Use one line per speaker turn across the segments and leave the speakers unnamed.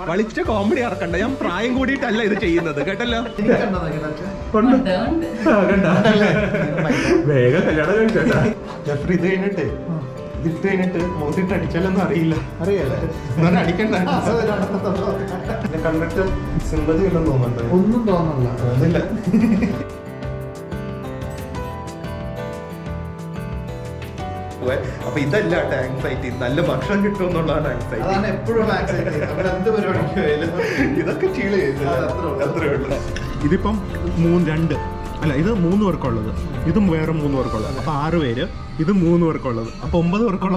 വളിച്ച comedy ഇറക്കണ്ട. ഞാൻ പ്രായം കൂടിയിട്ടല്ല ഇത് ചെയ്യുന്നത് കേട്ടല്ലോ. വേഗം കല്യാണം കഴിച്ചേട്ടാ. ഇത് കഴിഞ്ഞിട്ട് ഇത് കഴിഞ്ഞിട്ട് മോതിട്ട് അടിച്ചാലൊന്നും അറിയില്ല. അറിയാലേ അടിക്കണ്ട. കണ്ടിട്ട് സിമ്പതി വല്ലതും തോന്നുന്നുണ്ട്? ഒന്നും തോന്നുന്നില്ല. അപ്പൊ ഇതല്ല ആങ്സൈറ്റി, നല്ല ഭക്ഷണം കിട്ടും എന്നുള്ളതാണ് ആങ്സൈറ്റി. ഇതൊക്കെ അത്രേ ഉള്ളൂ. ഇതിപ്പം 2 അല്ല, ഇത് 3 പേർക്കുള്ളത്, ഇതും വേറെ 3 പേർക്കുള്ളത്. അപ്പൊ 6 പേര്, ഇത് 3 പേർക്കുള്ളത്. അപ്പൊ 9 പേർക്കുള്ള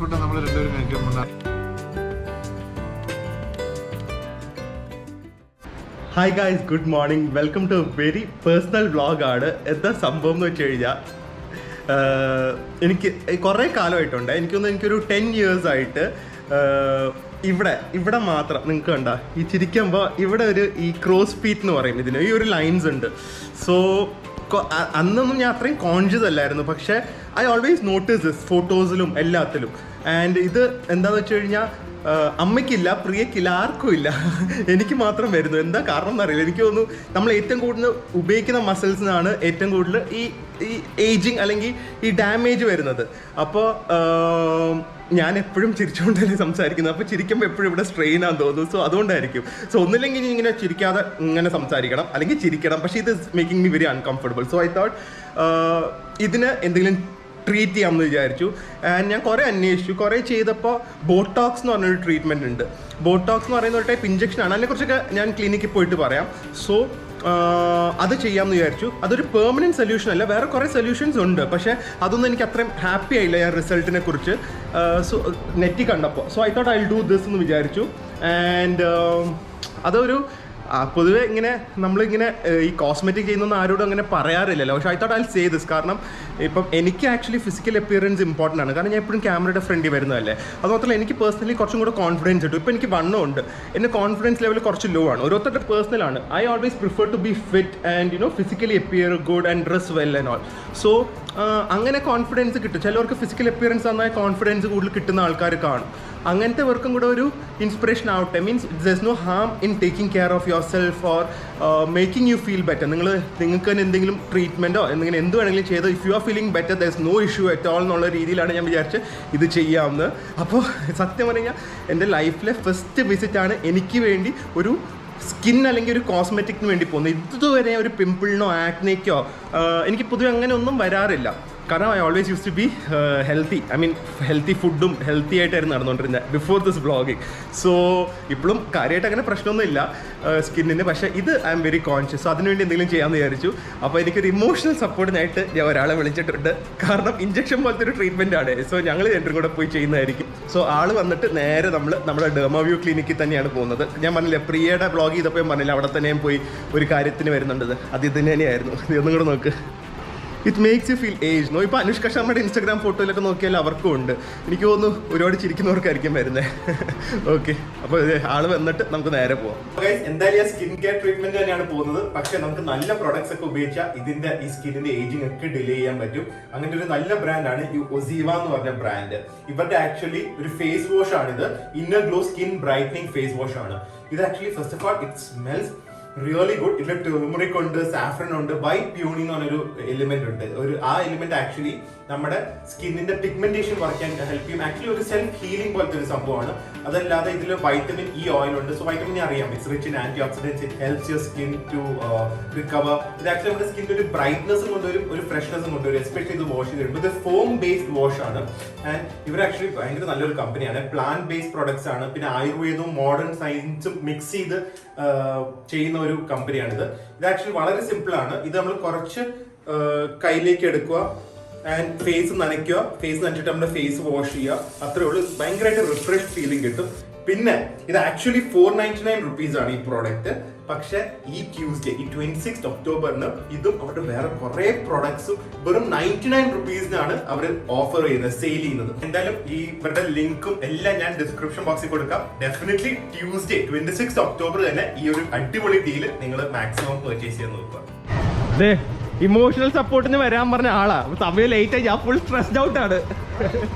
ഫുഡ് നമ്മൾ രണ്ടുപേരും കഴിക്കുമ്പോൾ. Hi guys, good morning. Welcome to very personal വ്ളോഗാണ്. എന്താ സംഭവം എന്ന് വെച്ച് കഴിഞ്ഞാൽ, എനിക്ക് കുറേ കാലമായിട്ടുണ്ട്, എനിക്കൊരു 10 years ആയിട്ട് ഇവിടെ മാത്രം നിങ്ങൾക്ക് കണ്ട ഈ ചിരിക്കുമ്പോൾ ഇവിടെ ഈ ക്രോസ് ഫീറ്റ് എന്ന് പറയും ഇതിന്, ഈ ഒരു ലൈൻസ് ഉണ്ട്. സോ അന്നൊന്നും ഞാൻ അത്രയും കോൺഷ്യസ് അല്ലായിരുന്നു, പക്ഷേ ഐ ഓൾവേസ് നോട്ടീസ് ദിസ് ഫോട്ടോസിലും എല്ലാത്തിലും. ആൻഡ് ഇത് എന്താണെന്ന് വെച്ച് കഴിഞ്ഞാൽ അമ്മയ്ക്കില്ല, പ്രിയക്കില്ല, ആർക്കും ഇല്ല, എനിക്ക് മാത്രം വരുന്നു. എന്താ കാരണം എന്നറിയില്ല. എനിക്ക് തോന്നുന്നു നമ്മൾ ഏറ്റവും കൂടുതൽ ഉപയോഗിക്കുന്ന മസിൽസിനാണ് ഏറ്റവും കൂടുതൽ ഈ ഏജിങ് അല്ലെങ്കിൽ ഈ ഡാമേജ് വരുന്നത്. അപ്പോൾ ഞാൻ എപ്പോഴും ചിരിച്ചുകൊണ്ടല്ലേ സംസാരിക്കുന്നത്. അപ്പോൾ ചിരിക്കുമ്പോൾ എപ്പോഴും ഇവിടെ സ്ട്രെയിൻ ആണെന്ന് തോന്നുന്നു. സോ അതുകൊണ്ടായിരിക്കും. സോ ഒന്നില്ലെങ്കിൽ ഇങ്ങനെ ചിരിക്കാതെ ഇങ്ങനെ സംസാരിക്കണം, അല്ലെങ്കിൽ ചിരിക്കണം. പക്ഷേ ഇത് making me very uncomfortable. So I thought ഇതിന് എന്തെങ്കിലും ട്രീറ്റ് ചെയ്യാമെന്ന് വിചാരിച്ചു. ആൻഡ് ഞാൻ കുറേ അന്വേഷിച്ചു, കുറേ ചെയ്തപ്പോൾ ബോട്ടോക്സ് എന്ന് പറഞ്ഞൊരു ട്രീറ്റ്മെൻറ്റ് ഉണ്ട്. ബോട്ടോക്സ് എന്ന് പറയുന്ന ഒരു ടൈപ്പ് ഇഞ്ചക്ഷനാണ്. അതിനെക്കുറിച്ചൊക്കെ ഞാൻ ക്ലിനിക്കിൽ പോയിട്ട് പറയാം. സോ അത് ചെയ്യാമെന്ന് വിചാരിച്ചു. അതൊരു പെർമനൻറ്റ് സൊല്യൂഷൻ അല്ല, വേറെ കുറേ സൊല്യൂഷൻസ് ഉണ്ട്. പക്ഷേ അതൊന്നും എനിക്ക് അത്രയും ഹാപ്പി ആയില്ല ഞാൻ റിസൾട്ടിനെ കുറിച്ച്. സോ നെറ്റിൽ കണ്ടപ്പോൾ so I thought I will do this എന്ന് വിചാരിച്ചു. ആൻഡ് അതൊരു പൊതുവെ ഇങ്ങനെ നമ്മളിങ്ങനെ ഈ കോസ്മെറ്റിക് ചെയ്യുന്നൊന്നും ആരോടും അങ്ങനെ പറയാറില്ലല്ലോ. പക്ഷേ I thought I say this. കാരണം ഇപ്പം എനിക്ക് ആക്ച്വലി ഫിസിക്കൽ അപ്പിയറൻസ് ഇമ്പോർട്ടൻ്റ് ആണ്. കാരണം ഞാൻ എപ്പോഴും ക്യാമറയുടെ ഫ്രണ്ടിൽ വരുന്നതല്ലേ. അത് മാത്രമല്ല എനിക്ക് പേഴ്സണലി കുറച്ചും കൂടെ കോൺഫിഡൻസ് കിട്ടും. ഇപ്പോൾ എനിക്ക് വണ്ണമുണ്ട്, എൻ്റെ കോൺഫിഡൻസ് ലെവൽ കുറച്ച് ലോ ആണ്. ഓരോരുത്തരുടെ പേഴ്സണലാണ്. I always prefer to be fit and physically appear good and dress well and all. So അങ്ങനെ കോൺഫിഡൻസ് കിട്ടും. ചിലവർക്ക് ഫിസിക്കൽ അപ്പിയറൻസ് നന്നായി കോൺഫിഡൻസ് കൂടുതൽ കിട്ടുന്ന ആൾക്കാർ കാണും. അങ്ങനത്തെ വർക്കും കൂടെ ഒരു ഇൻസ്പിറേഷൻ ആവട്ടെ. Means there's no harm in taking care of yourself or making you feel better. നിങ്ങൾക്ക് തന്നെ എന്തെങ്കിലും ട്രീറ്റ്മെൻറ്റോ എന്തെങ്കിലും എന്ത് വേണമെങ്കിലും ചെയ്തോ if you are feeling better there's no issue at all എന്നുള്ള രീതിയിലാണ് ഞാൻ വിചാരിച്ച് ഇത് ചെയ്യാമെന്ന്. അപ്പോൾ സത്യം പറഞ്ഞാൽ എൻ്റെ ലൈഫിലെ ഫസ്റ്റ് വിസിറ്റാണ് എനിക്ക് വേണ്ടി ഒരു സ്കിൻ അല്ലെങ്കിൽ ഒരു കോസ്മെറ്റിക്കിന് വേണ്ടി പോകുന്നത്. ഇതുവരെ ഒരു പിമ്പിളിനോ ആക്നേക്കോ എനിക്ക് പൊതുവെ അങ്ങനെ ഒന്നും വരാറില്ല. കാരണം I always use to be healthy. I mean healthy ഫുഡും ഹെൽത്തി ആയിട്ടായിരുന്നു നടന്നുകൊണ്ടിരുന്നത് ബിഫോർ ദിസ് വ്ളോഗിങ്. സോ ഇപ്പോഴും കാര്യമായിട്ട് അങ്ങനെ പ്രശ്നമൊന്നുമില്ല സ്കിന്നിന്. പക്ഷേ ഇത് I'm very conscious. So അതിനുവേണ്ടി എന്തെങ്കിലും ചെയ്യാമെന്ന് വിചാരിച്ചു. അപ്പോൾ എനിക്കൊരു ഇമോഷണൽ സപ്പോർട്ടിനായിട്ട് ഞാൻ ഒരാളെ വിളിച്ചിട്ടുണ്ട്. കാരണം ഇഞ്ചക്ഷൻ പോലത്തെ ഒരു ട്രീറ്റ്മെൻ്റ് ആണ്. സോ ഞങ്ങൾ രണ്ടും കൂടെ പോയി ചെയ്യുന്നതായിരിക്കും. സോ ആൾ വന്നിട്ട് നേരെ നമ്മുടെ ഡെർമാവ്യൂ ക്ലിനിക്കിൽ തന്നെയാണ് പോകുന്നത്. ഞാൻ പറഞ്ഞില്ലേ, പ്രിയയുടെ വ്ളോഗ് ചെയ്തപ്പോൾ ഞാൻ പറഞ്ഞില്ല, അവിടെ തന്നെയും പോയി ഒരു കാര്യത്തിന് വരുന്നുണ്ടത്. അത് ഇത് തന്നെയായിരുന്നു. ഇതൊന്നും കൂടെ നോക്ക്. It makes you feel age no. ഇപ്പോൾ അനുഷ്ക ശർമ്മയുടെ ഇൻസ്റ്റാഗ്രാം ഫോട്ടോയിലൊക്കെ നോക്കിയാൽ അവർക്കും ഉണ്ട്. എനിക്ക് തോന്നുന്നു ഒരുപാട് ചിരിക്കുന്നവർക്കായിരിക്കും വരുന്നത്. ഓക്കെ, അപ്പോൾ ആള് വന്നിട്ട് നമുക്ക് നേരെ പോവാം. എന്തായാലും സ്കിൻ കെയർ ട്രീറ്റ്മെന്റ് തന്നെയാണ് പോകുന്നത്. പക്ഷെ നമുക്ക് നല്ല പ്രൊഡക്ട്സ് ഒക്കെ ഉപയോഗിച്ചാൽ ഇതിന്റെ ഈ സ്കിന്നിന്റെ ഏജിങ് ഒക്കെ ഡിലേ ചെയ്യാൻ പറ്റും. അങ്ങനത്തെ ഒരു നല്ല ബ്രാൻഡാണ് ഈ ഒസീവ എന്ന് പറഞ്ഞ ബ്രാൻഡ്. ഇവരുടെ ആക്ച്വലി ഒരു ഫേസ് വാഷ് ആണിത്. Inner glow skin brightening face wash ആണ് ഇത്. Actually first of all it smells really good. ഇതിൽ ടർമറിക് ഉണ്ട്, സാഫ്രൻ ഉണ്ട്, വൈറ്റ് പ്യൂണി എന്ന് പറഞ്ഞൊരു എലിമെന്റ് ഉണ്ട്. ആ എലിമെന്റ് ആക്ച്വലി നമ്മുടെ സ്കിന്നിന്റെ പിഗ്മെന്റേഷൻ കുറയ്ക്കാൻ ഹെൽപ്പ് ചെയ്യും. ആക്ച്വലി ഒരു സെൽഫ് ഹീലിംഗ് പോലത്തെ ഒരു സംഭവമാണ്. അതല്ലാതെ ഇതിൽ വൈറ്റമിൻ ഇ ഓയിൽ ഉണ്ട്. സോ വൈറ്റമിൻ അറിയാം, it's rich in antioxidants, it helps your skin to recover. ഇത് ആക്ച്വലി നമ്മുടെ സ്കിന്നിന്റെ ഒരു ബ്രൈറ്റ്നസും കൊണ്ടുവരും, ഒരു ഫ്രഷ്നെസ്സും കൊണ്ടുവരും. എസ്പെഷ്യലി ഇത് വാഷ് ചെയ്തിട്ടുണ്ട്. ഇത് ഫോം ബേസ്ഡ് വാഷ് ആണ്. ആൻഡ് ഇവർ ആക്ച്വലി ഭയങ്കര നല്ലൊരു കമ്പനിയാണ്. പ്ലാന്റ് ബേസ്ഡ് പ്രൊഡക്ട്സ് ആണ്. പിന്നെ ആയുർവേദവും മോഡേൺ സയൻസും മിക്സ് ചെയ്ത് ചെയ്യുന്ന ഒരു കമ്പനിയാണിത്. ഇത് ആക്ച്വലി വളരെ സിമ്പിൾ ആണ്. ഇത് നമ്മൾ കുറച്ച് കയ്യിലേക്ക് എടുക്കുക ആൻഡ് ഫേസ് നനയ്ക്കുക. ഫേസ് നനച്ചിട്ട് നമ്മുടെ ഫേസ് വാഷ് ചെയ്യുക. അത്രേ ഉള്ളൂ. ഭയങ്കരമായിട്ട് റിഫ്രഷ് ഫീലിംഗ് കിട്ടും. പിന്നെ ഇത് ആക്ച്വലി 499 rupees ആണ് ഈ പ്രോഡക്റ്റ്. പക്ഷെ ഈ ട്യൂസ്ഡേ, ഈ 26th October ഇതും അവരുടെ വേറെ കുറെ പ്രോഡക്ട്സും വെറും 99 rupees-നാണ് അവർ ഓഫർ ചെയ്യുന്നത്, സെയിൽ ചെയ്യുന്നത്. എന്തായാലും ഈ ഇവരുടെ ലിങ്കും എല്ലാം ഞാൻ ഡിസ്ക്രിപ്ഷൻ ബോക്സിൽ കൊടുക്കാം. ഡെഫിനറ്റ്ലി ട്യൂസ്ഡേ 26th October തന്നെ ഈ ഒരു അടിപൊളി ഡീല് നിങ്ങൾ മാക്സിമം പർച്ചേസ് ചെയ്യാൻ നോക്കുക. ഇമോഷണൽ സപ്പോർട്ടിന് വരാൻ പറഞ്ഞ ആളാ. സമയം ലേറ്റ് ആയി, ഞാൻ ഫുൾ സ്ട്രെസ്ഡ് ഔട്ട് ആണ്.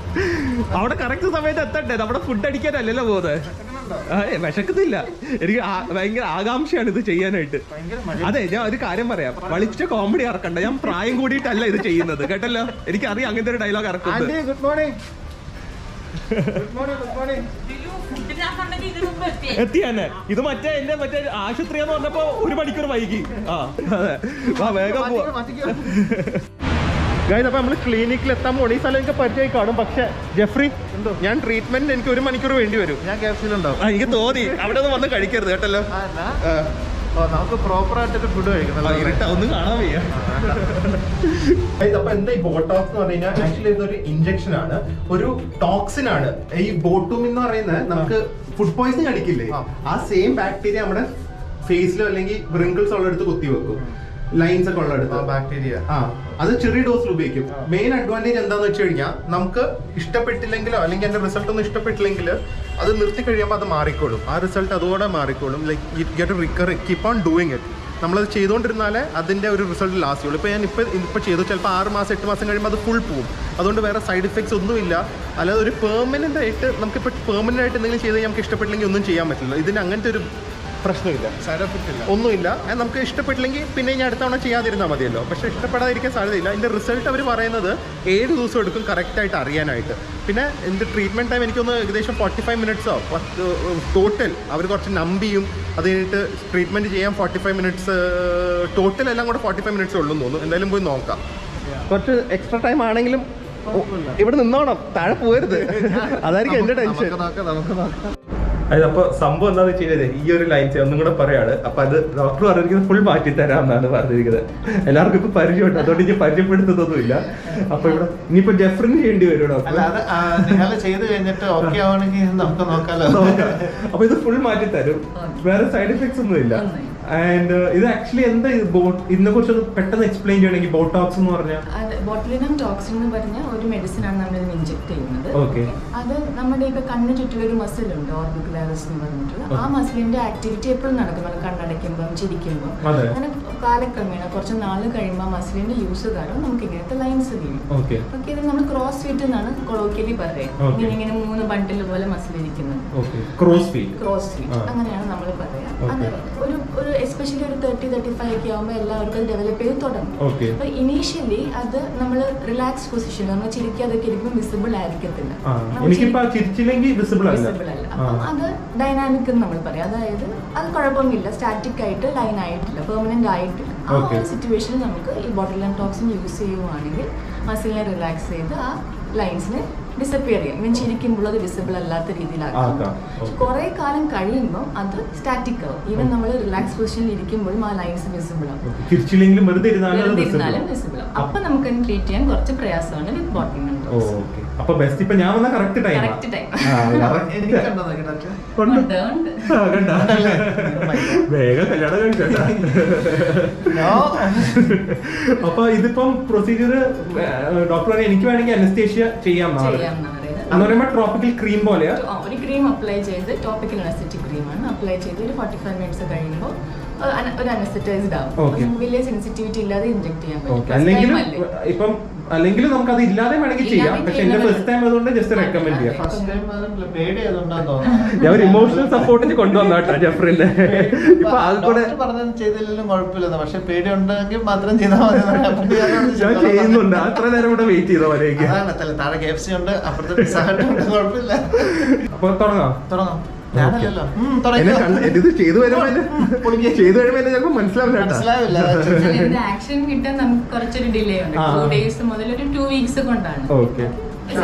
അവിടെ കറക്റ്റ് സമയത്ത് എത്തട്ടെ. നമ്മുടെ ഫുഡ് അടിക്കാനല്ലല്ലോ പോകുന്നത്.
വിശക്കത്തില്ല. എനിക്ക് ഭയങ്കര ആകാംക്ഷയാണ് ഇത് ചെയ്യാനായിട്ട്. അതെ, ഞാൻ ഒരു കാര്യം പറയാം, വളിച്ച കോമഡി ഇറക്കണ്ട. ഞാൻ പ്രായം കൂടിയിട്ടല്ല ഇത് ചെയ്യുന്നത്, കേട്ടല്ലോ. എനിക്കറിയാം അങ്ങനത്തെ ഒരു ഡയലോഗ് ഇറക്കുന്നത്.
Good morning.
എത്തിയാനെ ഇത് മറ്റേ ആശുപത്രി എന്ന് പറഞ്ഞപ്പോ 1 മണിക്കൂർ വൈകി. വേഗം പോവാ.
അപ്പൊ നമ്മള് ക്ലിനിക്കിൽ എത്താൻ പോണി. ഈ സ്ഥലം എനിക്ക് പരിചയമായി കാണും. പക്ഷെ ജെഫ്രി, ഞാൻ ട്രീറ്റ്മെന്റ് എനിക്ക് 1 മണിക്കൂർ വേണ്ടി വരും.
ഞാൻ ക്യാപ്സിലുണ്ടാവും.
എനിക്ക് തോന്നി അവിടെ ഒന്നും വന്ന് കഴിക്കരുത്, കേട്ടല്ലോ.
നമുക്ക് പ്രോപ്പർ ആയിട്ടൊക്കെ ഫുഡ് കഴിക്കണം.
ഇരുട്ട ഒന്നും കാണാൻ വയ്യ.
അപ്പൊ എന്താ ഈ ബോട്ടോക്സ് എന്ന് പറഞ്ഞു കഴിഞ്ഞാൽ ആക്ച്വലി ഇതൊരു ഇഞ്ചക്ഷൻ ആണ്, ഒരു ടോക്സിൻ ആണ്. ഈ ബോട്ടൂമിൻ എന്ന് പറയുന്നത് നമുക്ക് ഫുഡ് പോയിസണിങ് അടിക്കില്ലേ, ആ സെയിം ബാക്ടീരിയ നമ്മുടെ ഫേസിലോ അല്ലെങ്കിൽ റിങ്കിൾസ് ഉള്ളടുത്ത് കുത്തിവെക്കും, ലൈൻസ് ഒക്കെ ഉള്ളടുത്ത്
ബാക്ടീരിയ.
അത് ചെറിയ ഡോസിൽ ഉപയോഗിക്കും. മെയിൻ അഡ്വാൻറ്റേജ് എന്താന്ന് വെച്ച് കഴിഞ്ഞാൽ നമുക്ക് ഇഷ്ടപ്പെട്ടില്ലെങ്കിലോ അല്ലെങ്കിൽ അതിന്റെ റിസൾട്ട് ഒന്നും ഇഷ്ടപ്പെട്ടില്ലെങ്കിൽ അത് നിർത്തി കഴിയുമ്പോൾ അത് മാറിക്കോളും. ആ റിസൾട്ട് അതുകൂടെ മാറിക്കോളും. Like you get recur keep on doing it. നമ്മളത് ചെയ്തുകൊണ്ടിരുന്നാലേ അതിൻ്റെ ഒരു റിസൾട്ട് ലാസ്റ്റ് ചെയ്യുള്ളൂ. ഇപ്പോൾ ഞാൻ ഇപ്പോൾ ചെയ്തു, ചിലപ്പോൾ 6 മാസം 8 മാസം കഴിയുമ്പോൾ അത് ഫുൾ പോവും. അതുകൊണ്ട് വേറെ സൈഡ് ഇഫക്ട്സ് ഒന്നുമില്ല. അല്ലാതെ ഒരു പെർമനൻ്റ് ആയിട്ട് നമുക്കിപ്പോൾ പെർമനൻ്റ് ആയിട്ട് എന്തെങ്കിലും ചെയ്ത് നമുക്ക് ഇഷ്ടപ്പെട്ടില്ലെങ്കിൽ ഒന്നും ചെയ്യാൻ പറ്റില്ല. ഇതിന് അങ്ങനത്തെ ഒരു പ്രശ്നമില്ല,
സൈഡ് എഫക്റ്റ് ഇല്ല,
ഒന്നുമില്ല. നമുക്ക് ഇഷ്ടപ്പെട്ടില്ലെങ്കിൽ പിന്നെ ഞാൻ അടുത്ത തവണ ചെയ്യാതിരുന്നാൽ മതിയല്ലോ. പക്ഷേ ഇഷ്ടപ്പെടാതിരിക്കാൻ സാധ്യതയില്ല. ഇതിൻ്റെ റിസൾട്ട് അവർ പറയുന്നത് 7 ദിവസം എടുക്കും കറക്റ്റായിട്ട് അറിയാനായിട്ട്. പിന്നെ എൻ്റെ ട്രീറ്റ്മെൻറ്റ് ടൈം എനിക്കൊന്ന് ഏകദേശം 45 മിനിറ്റ്സോ ടോട്ടൽ. അവർ കുറച്ച് നമ്പിയും അത് കഴിഞ്ഞിട്ട് ട്രീറ്റ്മെൻറ്റ് ചെയ്യാൻ 45 മിനിറ്റ്സ് ടോട്ടൽ എല്ലാം കൂടെ 45 മിനിറ്റ്സ് ഉള്ളൂ എന്ന് തോന്നുന്നു. എന്തായാലും പോയി നോക്കാം. കുറച്ച് എക്സ്ട്രാ ടൈം ആണെങ്കിലും ഇവിടെ നിന്നോണം, താഴെ പോകരുത്. അതായിരിക്കും എൻ്റെ ടെൻഷൻ.
നമുക്ക് നോക്കാം.
അതിനപ്പോ സംഭവം എന്താണെന്ന് വെച്ച് കഴിഞ്ഞാൽ ഈ ഒരു ലൈൻസ് ഒന്നും കൂടെ പറയാണ്. അപ്പൊ അത് ഡോക്ടർ പറഞ്ഞിരിക്കുന്നത് ഫുൾ മാറ്റി തരാമെന്നാണ് പറഞ്ഞിരിക്കുന്നത്. എല്ലാവർക്കും ഇപ്പൊ പരിചയമുണ്ട്, അതുകൊണ്ട് ഇനി പരിചയപ്പെടുത്തുന്നൊന്നുമില്ല. അപ്പൊ ഇവിടെ ഇനിയിപ്പോ ജെഫ്രിന് ചെയ്യേണ്ടി വരും ഡോക്ടർ.
നിങ്ങൾ ചെയ്ത് കഴിഞ്ഞിട്ട് ഓക്കെ ആവണമെങ്കിൽ നമുക്ക് നോക്കാലോ.
അപ്പൊ ഇത് ഫുൾ മാറ്റി തരും, വേറെ സൈഡ് എഫക്ട്സ് ഒന്നും ഇല്ല. ആൻഡ് ഇത് ആക്ച്വലി എന്താ ഇതിനെ കുറിച്ച് പെട്ടെന്ന് എക്സ്പ്ലെയിൻ ചെയ്യണമെങ്കിൽ ബോട്ടോക്സ് എന്ന് പറഞ്ഞാൽ
ബോട്ടുലിനം ടോക്സിൻ എന്ന് പറഞ്ഞ ഒരു മെഡിസിൻ ആണ് നമ്മൾ ഇതിന് ഇഞ്ചെക്ട് ചെയ്യുന്നത്.
ഓക്കെ.
അത് നമ്മുടെ ഇപ്പൊ കണ്ണിന് ചുറ്റിലൊരു മസിൽ ഉണ്ട്, ഓർബിക്കുലാരിസ് എന്ന് പറഞ്ഞിട്ടുള്ള ആ മസിലിന്റെ ആക്ടിവിറ്റി എപ്പോഴും നടക്കും. നമ്മൾ കണ്ണടയ്ക്കുമ്പോൾ ചിരിക്കുമ്പോൾ അങ്ങനെ കാലക്രമേണ കുറച്ച് നാൾ കഴിയുമ്പോൾ മസിലിന്റെ യൂസ് കാരണം നമുക്ക് ഇങ്ങനത്തെ ലൈൻസ് വീഴും. ഓക്കെ. ഇത് നമ്മൾ ക്രോസ് ഫീറ്റ് എന്നാണ് കൊളോക്കിയലി പറയുക. ഇങ്ങനെ 3 ബണ്ടിൽ പോലെ മസിൽ ഇരിക്കുന്നത് ക്രോസ് ഫീറ്റ് അങ്ങനെയാണ് നമ്മൾ പറയാ. അത് ഒരു എസ്പെഷ്യലി ഒരു 30-35 ഒക്കെ ആകുമ്പോൾ എല്ലാവർക്കും അത് ഡെവലപ്പ് ചെയ്ത് തുടങ്ങും. അപ്പൊ ഇനീഷ്യലി അത് നമ്മൾ റിലാക്സ് പൊസിഷൻ, നമ്മൾ ചിരിക്കാതൊക്കെ ഇരിക്കുമ്പോൾ വിസിബിൾ ആയിരിക്കത്തില്ല. വിസിബിൾ അല്ല. അപ്പം അത് ഡൈനാമിക് എന്ന് നമ്മൾ പറയാം. അതായത് അത് കുഴപ്പമൊന്നുമില്ല, സ്റ്റാറ്റിക് ആയിട്ട് ലൈൻ ആയിട്ടില്ല, പെർമനന്റ് ആയിട്ടില്ല. ആ ഒരു സിറ്റുവേഷനിൽ നമുക്ക് ഈ ബോട്ടുലിനം ടോക്സിൻ യൂസ് ചെയ്യുവാണെങ്കിൽ മസിലിനെ റിലാക്സ് ചെയ്ത് ആ ലൈൻസിനെ ഡിസപ്പിയർ ചെയ്യും. ഇവൻ ചിരിക്കുമ്പോൾ അത് വിസിബിൾ അല്ലാത്ത രീതിയിലാക്കാം. കുറെ കാലം കഴിയുമ്പോൾ അത് സ്റ്റാറ്റിക് ആവും. ഈവൻ നമ്മൾ റിലാക്സ് പൊസിഷനിൽ ഇരിക്കുമ്പോഴും ആ ലൈൻസ് വിസിബിൾ ആവും. വെറുതെ ഇരുന്നാലും വിസിബിൾ ആവും. അപ്പൊ നമുക്ക് ട്രീറ്റ് ചെയ്യാൻ കുറച്ച് പ്രയാസമാണ് വിത്ത് ബോട്ടുലിനം ടോക്സിൻ.
അപ്പൊ ബെസ്റ്റ് ഇപ്പൊ ഞാൻ വന്ന കറക്റ്റ് ടൈം. വേഗം കല്യാണം കഴിച്ചാ. അപ്പൊ ഇതിപ്പം പ്രൊസീജിയർ ഡോക്ടർ എനിക്ക് വേണമെങ്കിൽ അനസ്തേഷ്യ ചെയ്യാം എന്ന് പറയുമ്പോൾ ട്രോപ്പിക്കൽ ക്രീം പോലെയാ.
ഒരു ക്രീം അപ്ലൈ ചെയ്ത്, ടോപ്പിക്കൽ അനസ്തെറ്റിക് ക്രീമാണ് അപ്ലൈ ചെയ്ത് ഒരു 45 മിനിറ്റ്സ് കഴിയുമ്പോൾ ഒരു അനസ്തെറ്റൈസ്ഡ് ആവും. വലിയ സെൻസിറ്റിവിറ്റി ഇല്ലാതെ ഇൻജെക്ട് ചെയ്യാൻ പറ്റും.
അല്ലെങ്കിൽ നമുക്ക് അത് ഇല്ലാതെ വേണമെങ്കിൽ ചെയ്യാം. പക്ഷെ എന്റെ ഫസ്റ്റ് ടൈം അതുകൊണ്ട് ജസ്റ്റ് റെക്കമെൻഡ് ചെയ്യാം. ഞാൻ ഒരു ഇമോഷണൽ സപ്പോർട്ടിന് കൊണ്ടുവന്നാട്ടോ ജെഫ്രിന്റെ. ഇപ്പൊ അതുകൂടെ
ചെയ്തില്ലെങ്കിലും കുഴപ്പമില്ല, പക്ഷെ പേടി ഉണ്ടെങ്കിൽ മാത്രം ചെയ്താൽ മതി.
ഞാൻ ചെയ്യുന്നുണ്ട്, അത്ര നേരം കൂടെ വെയിറ്റ് ചെയ്തോ വരേക്ക്.
താഴെ KFC ഉണ്ട്, അപ്പുറത്തെ കുഴപ്പമില്ല.
അപ്പൊ തുടങ്ങാം.
ഇത് ചെയ്തു വരുമ്പോ ചിലപ്പോ മനസ്സിലാവില്ല.
ആക്ഷൻ കിട്ടാൻ നമുക്ക് കുറച്ചൊരു ഡിലേ ഉണ്ട്. 2 days മുതൽ ഒരു 2 weeks കൊണ്ടാണ്.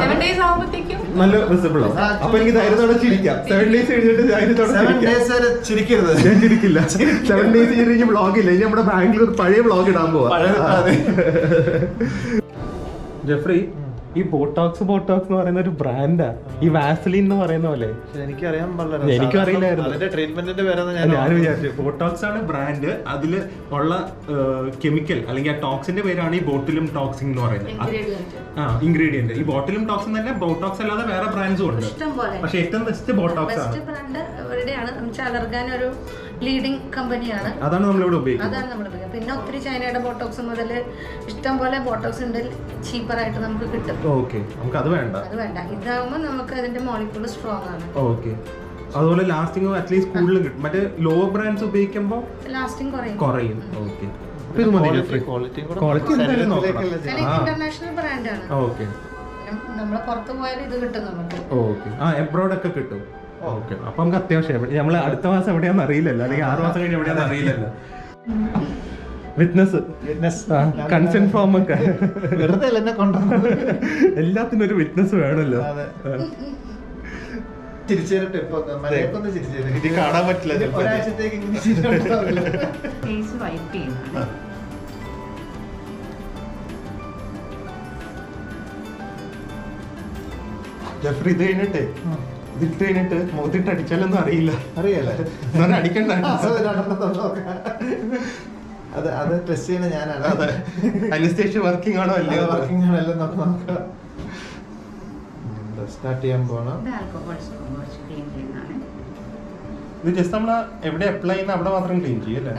7 days ആവുമ്പോഴത്തേക്കും
നല്ല വിസിബിൾ ആവും. അപ്പൊ എനിക്ക് ധൈര്യത്തോടെ ചിരിക്കാം. 7 days കഴിഞ്ഞിട്ട് ധൈര്യത്തോടെ
ചിരിക്കരുത്.
ഞാൻ ചിരിക്കില്ല. 7 days കഴിഞ്ഞ് വ്ളോഗില്ല. ഇനി നമ്മുടെ ബാംഗ്ലൂർ പഴയ വ്ളോഗ് ഇടാൻ പോവാ. ജെഫ്രി, ഈ ബോട്ടോക്സ് എന്ന് പറയുന്ന ഒരു ബ്രാൻഡാ. ഈ വാസലിൻ എന്ന് പറയുന്ന പോലെ. എനിക്കും അറിയില്ലായിരുന്നു. ഞാൻ വിചാരിച്ചു ബോട്ടോക്സ് ആണ് ബ്രാൻഡ്. അതില് ഉള്ള കെമിക്കൽ അല്ലെങ്കിൽ ആ ടോക്സിന്റെ പേരാണ് ഈ ബോട്ടിലും ടോക്സിൻ എന്ന് പറയുന്നത്. ഇൻഗ്രീഡിയന്റ്. ഈ ബോട്ടിലും ടോക്സിൻ തന്നെ ബോട്ടോക്സ് അല്ലാതെ വേറെ ബ്രാൻഡ്സും ഉണ്ട്. പക്ഷെ ഏറ്റവും ബെസ്റ്റ് ബോട്ടോക്സ് ആണ്.
ലീഡിംഗ് കമ്പനിയാണ്.
അതാണ് നമ്മളിവിടെ ഉപയോഗിക്കുന്നത്.
അതാണ് നമ്മൾ ഉപയോഗിക്കുന്നത്. പിന്നെ ഒത്തിരി ചൈനയുടെ ബോട്ടോക്സ് മുതൽ ഇഷ്ടം പോലെ ബോട്ടോക്സ് ഉണ്ട്, ചീപ്പറായിട്ട് നമുക്ക് കിട്ടും.
ഓക്കെ, നമുക്ക് അത് വേണ്ട.
ഇതാവുമ്പോൾ നമുക്ക് അതിന്റെ മോളിക്യൂൾ സ്ട്രോങ് ആണ്.
ഓക്കെ. അതുപോലെ ലാസ്റ്റിംഗ് അറ്റ്ലീസ്റ്റ് കൂടുതലും കിട്ടും. മറ്റേ ലോവർ ബ്രാൻഡ്സ് ഉപയോഗിക്കുമ്പോൾ
ലാസ്റ്റിംഗ്
കുറയും. ഓക്കെ, അപ്പൊ ഇത് മതി. ക്വാളിറ്റി എന്തായാലും നോക്കണം.
ഇന്റർനാഷണൽ ബ്രാൻഡാണ്.
ഓക്കെ
നമ്മളെ പുറത്ത് പോയാലും ഇത് കിട്ടും നമുക്ക്.
ഓക്കെ, എബ്രോഡ് ഒക്കെ കിട്ടും. ഓക്കെ, അപ്പൊ നമുക്ക് അത്യാവശ്യം നമ്മൾ അടുത്ത മാസം എവിടെയാണെന്ന് അറിയില്ലല്ലോ, അല്ലെങ്കിൽ 6 മാസം കഴിഞ്ഞ് എവിടെയാണെന്ന് അറിയില്ലല്ലോ. വിറ്റ്നസ്, കൺസെന്റ് ഫോം ഒക്കെ
വെറുതെ എന്നെ കൊണ്ടുവന്നത്.
എല്ലാത്തിനും ഒരു വിറ്റ്നസ് വേണമല്ലോ.
ചിരിച്ചേരട്ടെ ഇപ്പൊ മലയൊക്കെ ചിരിച്ചേരും.
ഇത് കാണാൻ പറ്റില്ല ചിലപ്പോ.
ഒരാഴ്ചത്തേക്ക് ഇങ്ങനെ ചിരിച്ചിട്ടുണ്ടാവില്ല.
ഫേസ് വൈപ്പ് ചെയ്യുന്നതാണ്.
ജെഫ്രി ഇത് കഴിഞ്ഞിട്ട് ഇതിട്ട് കഴിഞ്ഞിട്ട് മുഖത്തിട്ട് അടിച്ചാലൊന്നും അറിയില്ല.
അറിയാലേ
എന്നാലും അടിക്കണ്ട.
അത് ടെസ്റ്റ് ചെയ്യുന്ന ഞാനാണ്.
അതെ, അനസ്തേഷ്യ വർക്കിംഗ് ആണോ അല്ലയോ?
വർക്കിംഗ് ആണല്ലോ നമുക്ക് നോക്കാം. സ്റ്റാർട്ട് ചെയ്യാൻ പോകണം.
ഇത് ആൽക്കഹോൾ കുറച്ച് ക്ലീൻ ചെയ്യുന്നതാണ്.
ഇത് ജസ്റ്റ് നമ്മൾ എവിടെ അപ്ലൈ ചെയ്യുന്ന അവിടെ മാത്രം ക്ലീൻ ചെയ്യും അല്ലേ?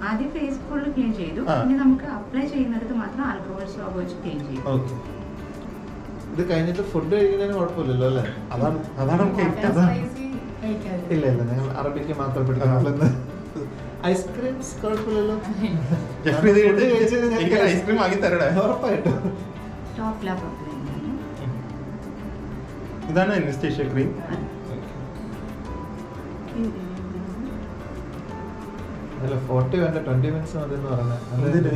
ആദ്യം ഫേസ് ഫുള്ള് ക്ലീൻ ചെയ്തു. ഇനി നമുക്ക് അപ്ലൈ ചെയ്യുന്നിടത്ത് മാത്രം ആൽക്കഹോൾ സ്വാബ് വെച്ച് ക്ലീൻ ചെയ്യും.
ഓക്കെ,
ഇത് കഴിഞ്ഞിട്ട് ഫുഡ് കഴിക്കുന്നതിന് കുഴപ്പമില്ലല്ലോ അല്ലേ?
അതാണ് നമുക്ക് ഏറ്റവും.
ഇല്ല ഇല്ല, ഞങ്ങൾ അറബിക്ക് മാത്രം പിടിക്കുന്നുള്ളൂ. ഐസ്ക്രീംസ് കുഴപ്പമില്ലല്ലോ.
ജെഫ്രി ഇത്
ഫുഡ് കഴിച്ചത് ഞാൻ
എനിക്ക് ഐസ്ക്രീം വാങ്ങി തരടേ.
ഉറപ്പായിട്ടും.
ടോപ്പ് ലാബ് അപ്ലൈ ചെയ്യുന്നതാണ്.
ഇതാണ് അനസ്തേഷ്യ ക്രീം.
അല്ല 40 വേണ്ട 20 മിനിറ്റ്സ് മതി എന്ന് പറഞ്ഞത്.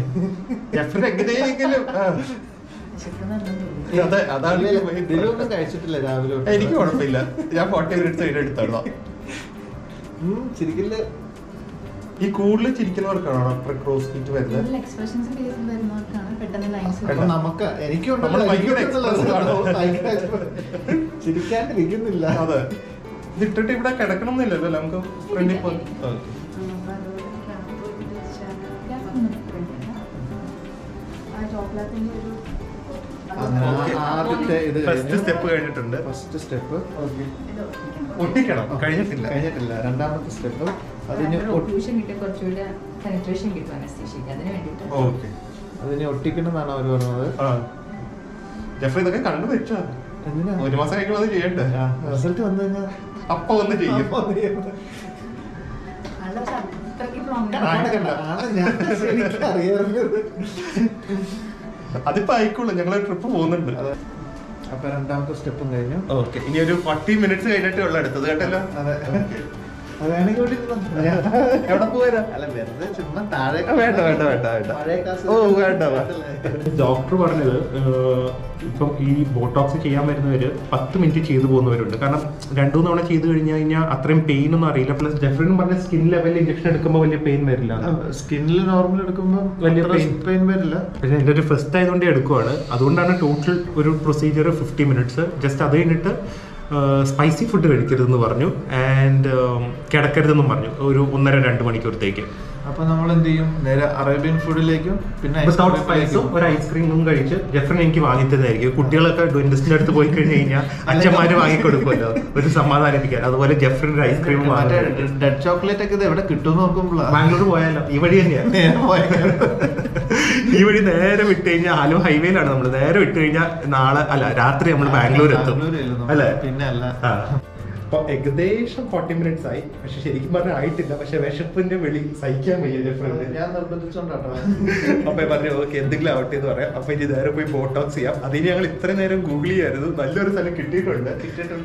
ജെഫ്രി എങ്ങനെയെങ്കിലും അതെ, അതാണ്
ഇതിലൊന്നും കഴിച്ചിട്ടില്ല രാവിലെ തൊട്ട്.
എനിക്ക് കുഴപ്പമില്ല. ഞാൻ 40 മിനിറ്റ്സ് കഴിഞ്ഞ് എടുത്തോളാം.
ശരിക്കില്ല.
ഈ കൂടുതൽ ചിരിക്കുന്നവർക്കാണോ ഡോക്ടർ ക്രോസ് ഫീറ്റ് വരുന്നത്?
കൂടുതൽ എക്സ്പ്രഷൻസ് ഫേസിൽ വരുന്നവർക്കാണ് പെട്ടെന്ന് ലൈൻസ്
അപ്പൊ നമുക്ക്
നമ്മൾ ഭയങ്കര expressive ആണോ?
ചിരിക്കാണ്ടിരിക്കുന്നില്ല.
അതെ, ഇതിട്ടിട്ട് ഇവിടെ കിടക്കണം എന്നില്ലല്ലോ നമുക്ക് ഫ്രണ്ടിൽ പോയി.
ആദ്യത്തെ ഇത്
ഫസ്റ്റ് സ്റ്റെപ്പ് കഴിഞ്ഞിട്ടുണ്ട്.
ഫസ്റ്റ് സ്റ്റെപ്പ്
ഒട്ടിക്കണം, കഴിഞ്ഞിട്ടില്ല.
കഴിഞ്ഞിട്ടില്ല. രണ്ടാമത്തെ സ്റ്റെപ്പ് അതിന്
ഒട്ടൂഷൻ കിട്ടിയ കുറച്ചുകൂടെ പെനിട്രേഷൻ കിട്ടും അനസ്തേഷ്യക്ക്. അതിന് വേണ്ടിയിട്ട്
ഓക്കെ,
അതിനെ ഒട്ടിക്കണമെന്നാണ് അവർ പറഞ്ഞത്.
ജെഫ്രി ഇതൊക്കെ കണ്ടു വെച്ചോ?
എന്തിനാ?
1 മാസം കഴിക്കുമ്പോൾ അത് ചെയ്യണ്ടേ?
റിസൾട്ട് വന്നു കഴിഞ്ഞാൽ
അപ്പൊ ഒന്ന് ചെയ്യും.
ആളുടെ പക്ഷെ അത്രയ്ക്ക് പ്രോമിനന്റ്
അറിയാറുള്ളത്.
അതിപ്പോ ആയിക്കോളൂ, ഞങ്ങൾ ട്രിപ്പ് പോകുന്നുണ്ട്.
അപ്പൊ രണ്ടാമത്തെ സ്റ്റെപ്പും കഴിഞ്ഞു.
ഓക്കെ, ഇനി ഒരു 40 മിനിറ്റ്സ് കഴിഞ്ഞിട്ടേ ഉള്ള അടുത്തത് കേട്ടല്ലോ.
അതെ, അതാണെങ്കിൽ
എവിടെ പോരാ?
അല്ല വെറുതെ ചുമ്മാ താഴെ
വേണ്ട വേണ്ട വേണ്ട വേണ്ട.
പഴയ കാശ്
ഓ വേണ്ട.
ഡോക്ടർ പറഞ്ഞത് ഇപ്പം ഈ ബോട്ടോക്സ് ചെയ്യാൻ വരുന്നവര് 10 മിനിറ്റ് ചെയ്തു പോകുന്നവരുണ്ട്. കാരണം 2-3 തവണ ചെയ്ത് കഴിഞ്ഞാൽ അത്രയും പെയിൻ ഒന്നും അറിയില്ല. പ്ലസ് ജെഫ്രിനും പറഞ്ഞ സ്കിൻ ലെവലിൽ ഇഞ്ചക്ഷൻ എടുക്കുമ്പോൾ വലിയ പെയിൻ വരില്ല.
സ്കിന്നിൽ നോർമൽ എടുക്കുമ്പോൾ
വലിയ
പെയിൻ വരില്ല.
പക്ഷേ എൻ്റെ ഒരു ഫസ്റ്റ് ആയതുകൊണ്ട് എടുക്കുവാണ്. അതുകൊണ്ടാണ് ടോട്ടൽ ഒരു പ്രൊസീജിയർ 50 മിനിറ്റ്സ്. ജസ്റ്റ് അത് കഴിഞ്ഞിട്ട് സ്പൈസി ഫുഡ് കഴിക്കരുതെന്ന് പറഞ്ഞു. ആൻഡ് കിടക്കരുതെന്നും പറഞ്ഞു ഒരു 1.5-2 മണിക്കൂറത്തേക്ക്.
അപ്പൊ നമ്മൾ എന്ത് ചെയ്യും? നേരെ അറേബ്യൻ ഫുഡിലേക്കും പിന്നെ
വിത്തൗട്ട് സ്പൈസും ഒരു ഐസ്ക്രീമും കഴിച്ച് ജെഫ്രിൻ എനിക്ക് വാങ്ങിത്തതായിരിക്കും. കുട്ടികളൊക്കെ ഡെന്റിസ്റ്റിന്റെ അടുത്ത് പോയി കഴിഞ്ഞ് കഴിഞ്ഞാൽ അച്ഛന്മാര് വാങ്ങിക്കൊടുക്കുമല്ലോ ഒരു സമാധാനിപ്പിക്കാൻ. അതുപോലെ ജെഫ്രിൻ ഒരു ഐസ്ക്രീം
ഡെഡ് ചോക്ലേറ്റ് ഒക്കെ ഇത് എവിടെ കിട്ടും നോക്കുമ്പോഴാണ്
ബാംഗ്ലൂർ പോയാലോ ഈ വഴി തന്നെയാണ്. ഈ വഴി നേരെ വിട്ട് കഴിഞ്ഞാൽ ആലോ ഹൈവേയിലാണ് നമ്മൾ. നേരെ വിട്ട് കഴിഞ്ഞാൽ നാളെ അല്ല രാത്രി നമ്മൾ ബാംഗ്ലൂർ എത്തും അല്ലേ?
പിന്നെ അല്ല.
അപ്പൊ ഏകദേശം 40 മിനിറ്റ്സ് ആയി. പക്ഷെ ശരിക്കും പറഞ്ഞാൽ ആയിട്ടില്ല. പക്ഷെ വിശപ്പിന്റെ വെളി സഹിക്കാൻ വയ്യ ജെഫ്രിന്.
ഞാൻ നിർബന്ധിച്ചോണ്ടാട്ടോ.
അപ്പൊ പറഞ്ഞു ഓക്കെ എന്തെങ്കിലും ആവട്ടെ എന്ന് പറയാം. അപ്പൊ ഇനി നേരെ പോയി ബോട്ടോക്സ് ചെയ്യാം. അതിന് ഞങ്ങൾ ഇത്ര നേരം ഗൂഗിൾ ചെയ്യായിരുന്നു. നല്ലൊരു സ്ഥലം കിട്ടിയിട്ടുണ്ട്.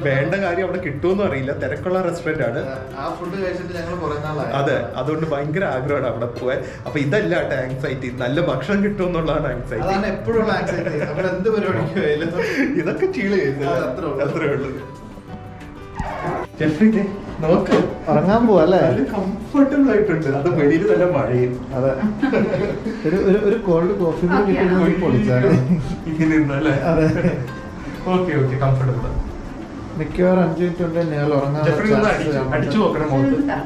വേണ്ട കാര്യം അവിടെ കിട്ടുമെന്നും അറിയില്ല. തിരക്കുള്ള റെസ്റ്റോറന്റ് ആണ്.
ആ ഫുഡ് കഴിച്ചിട്ട് ഞങ്ങൾ കുറെ നാളായി.
അതെ, അതുകൊണ്ട് ഭയങ്കര ആഗ്രഹമാണ് അവിടെ പോവാൻ. അപ്പൊ ഇതല്ല കേട്ടോ ആങ്സൈറ്റി, നല്ല ഭക്ഷണം കിട്ടുമെന്നുള്ളതാണ് ആങ്സൈറ്റി.
അതാണ് എപ്പോഴും ആൻസൈറ്റി. നമ്മൾ എന്ത് പരിപാടിക്ക് പോയാലും
ഇതൊക്കെ ചീള്
അത്രേ
അത്രേ ഉള്ളൂ. ജെഫ്രി നോക്ക്
ഉറങ്ങാൻ പോവാ അല്ലേ?
കംഫർട്ടബിൾ ആയിട്ടുണ്ട്. അത് വെളിയിൽ നല്ല മഴയും.
അതെ, ഒരു കോൾഡ് കോഫി കൂടി കിട്ടുന്നത് പൊളിച്ചാണ്.
ഇങ്ങനെ ഇരുന്നല്ലേ?
അതെ,
ഓക്കെ ഓക്കെ, കംഫർട്ടബിൾ.
മിക്കവാറും 5 മിനിറ്റ് ഉണ്ട് ഞങ്ങൾ ഉറങ്ങാൻ.
ജെഫ്രി ഒന്ന് അടിച്ചു നോക്കണം മുഖത്ത്.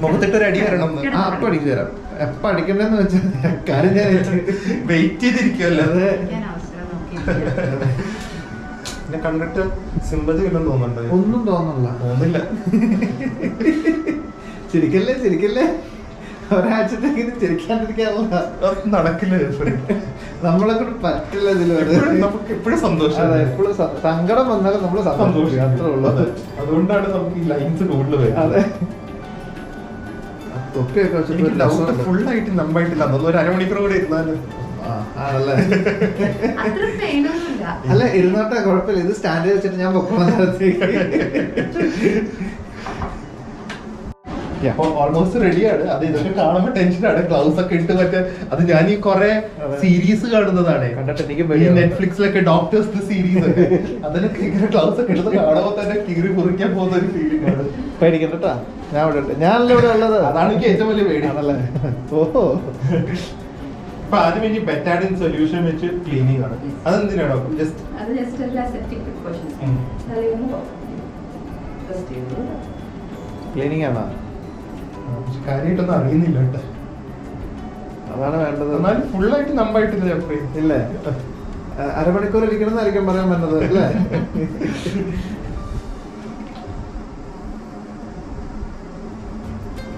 മുഖത്തിട്ടൊരു അടി വരണം.
അപ്പൊ അടിച്ചു തരാം. എപ്പ അടിക്കണ്ടെന്ന് വെച്ചാൽ കാര്യം ഞാൻ
വെയിറ്റ് ചെയ്തിരിക്കുമല്ലോ.
അതെ,
അവസരം നോക്കി
എന്നെ കണ്ടിട്ട് സിമ്പതി ഇല്ലെന്ന് തോന്നുന്നുണ്ട്.
ഒന്നും തോന്നില്ല.
തോന്നില്ല.
ചിരിക്കല്ലേ ചിരിക്കല്ലേ. ഒരാഴ്ചത്തേക്ക് ചിരിക്കാണ്ടിരിക്കാനുള്ള
നടക്കില്ല ജെഫ്രി.
നമ്മളെ കൊണ്ട് പറ്റില്ല ഇതിലൂടെ.
നമുക്ക് എപ്പോഴും സന്തോഷം,
എപ്പോഴും സങ്കടം വന്നാലും നമ്മൾ സന്തോഷിക്കും, അത്രേ ഉള്ളൂ.
അതുകൊണ്ടാണ് നമുക്ക് ഈ ലൈൻസ് കൂടുതൽ
അതെ. തൊപ്പിയൊക്കെ വെച്ചിട്ട്
ഫുള്ളായിട്ട് നമ്പായിട്ടില്ല. അതൊന്നും ഒരു അരമണിക്കൂർ കൂടെ ഇരുന്നാലും
ആണല്ലേ?
അത്ര പെയിനൊന്നുമില്ല.
അല്ല, ഇരുന്നോട്ടെ, കുഴപ്പമില്ല. ഇത് സ്റ്റാൻഡ് വെച്ചിട്ട് ഞാൻ പൊക്കണം നേരത്തേക്ക്.
ഓൾമോസ്റ്റ് റെഡിയാണ്. അത് ഇതൊക്കെ കാണുമ്പോ ടെൻഷനാണ്. ഗ്ലൗസ് ഒക്കെ ഇട്ട് മറ്റേ അത് ഞാൻ ഈ കൊറേ സീരീസ് കാണുന്നതാണ്
കണ്ടിട്ട് എനിക്ക്
ഈ നെറ്റ്ഫ്ലിക്സിലൊക്കെ ഡോക്ടേഴ്സ് സീരീസ് ഒക്കെ. അതിലൊക്കെ ഇങ്ങനെ ഗ്ലൗസ് ഒക്കെ ഇട്ട് കാണുമ്പോ തന്നെ കീറി കുറിക്കാൻ പോകുന്ന ഒരു ഫീലിംഗ് ആണ്.
പേടിക്കണ്ടട്ടാ, ഞാൻ ഇവിടെ ഉണ്ട്. ഞാനല്ല ഇവിടെ ഉള്ളത്.
അതാണ് എനിക്ക് ഏറ്റവും വലിയ പേടി.
ആണല്ലേ? ഓഹോ.
അപ്പൊ ആദ്യം ഇനി ബെറ്റാഡിൻ സൊല്യൂഷൻ വെച്ച് ക്ലീനിങ് ആണ്. അതെന്തിനാണോ? ജസ്റ്റ്
അത് ജസ്റ്റ് ഒരു അസെപ്റ്റിക് പ്രിക്കോഷൻസ്.
ക്ലീനിങ് ആണോ?
കാര്യമായിട്ടൊന്നും അറിയുന്നില്ല കേട്ടോ.
അതാണ് വേണ്ടത്.
എന്നാലും ഫുള്ളായിട്ട് നമ്പായിട്ടില്ല ജെഫ്രി.
ഇല്ലേ? അരമണിക്കൂർ ഇരിക്കണം എന്നായിരിക്കും പറയാൻ പറ്റുന്നത് അല്ലേ?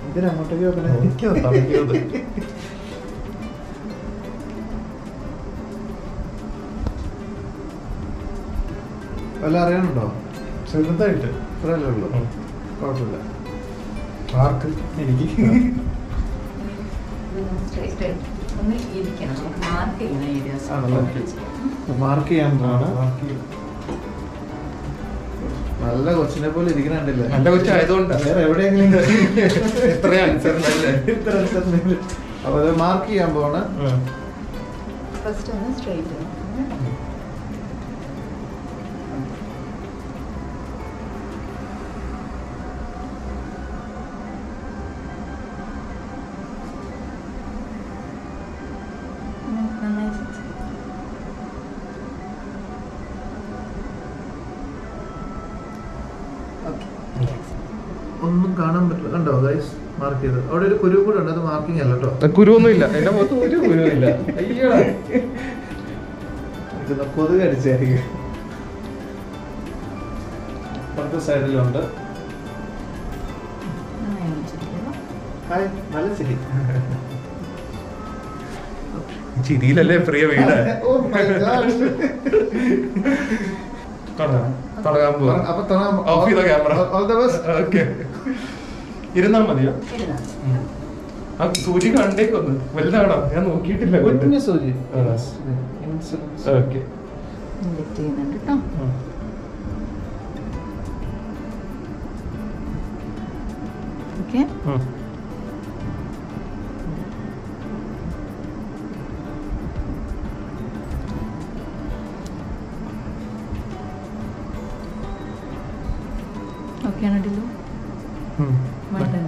ഇതിനങ്ങോട്ടേക്ക് വെക്കണേ. വല്ല അറിയാനുണ്ടോ?
ചെറുതായിട്ട്
ഇത്രയല്ലേ ഉള്ളൂ, കുഴപ്പമില്ല.
ആർക്ക്? എനിക്ക്
ഒന്ന് ഇരിക്കണം, നമുക്ക് മാർക്ക് ചെയ്യുന്ന ഏരിയാസ്.
ആണല്ലേ? മാർക്ക് ചെയ്യാൻ പോവാണ്. നല്ല കൊച്ചിനെ പോലെ ഇരിക്കണുണ്ടല്ലേ?
നല്ല കൊച്ചായതുകൊണ്ട്
വേറെ എവിടെയെങ്കിലും
എത്ര ആൻസർ അല്ലേ?
ഇത്ര അനുസരിച്ച്. അപ്പൊ അത് മാർക്ക് ചെയ്യാൻ പോവാണ്.
ഫസ്റ്റ് ഒന്ന് സ്ട്രെയിറ്റ്. നന്നായി
ഒന്നും കാണാൻ പറ്റില്ല. കണ്ടോ ഗൈസ്? മാർക്ക് ചെയ്ത് അവിടെ ഒരു കുരു കൂടെ ഉണ്ട്. അത് മാർക്കിംഗ് അല്ല കേട്ടോ.
കുരുവൊന്നും ഇല്ല എന്റെ മുഖത്ത്, ഒരു കുരുവില്ല. അയ്യോ,
ഇത് കൊതുക് അടിച്ചായിരിക്കും. അപ്പുറത്തെ സൈഡിലുണ്ട്. ഹായ്, നല്ല ചിരി.
ചിരിയിലല്ലേ പ്രിയ വീട്.
Oh my God.
തുടങ്ങാൻ പോവാ.
അപ്പൊ തുടങ്ങാം.
Off ചെയ്തോ camera?
All the best.
Okay, ഇരുന്നാ മതിയോ? ആ സൂചി കണ്ടേക്കൊന്ന് വലുതാണോ? ഞാൻ നോക്കിയിട്ടില്ല.
കുഞ്ഞു സൂചി.
ഓക്കെ.
ഇൻജെക്ട് ചെയ്യുന്നുണ്ട് കേട്ടോ. ഓക്കെ.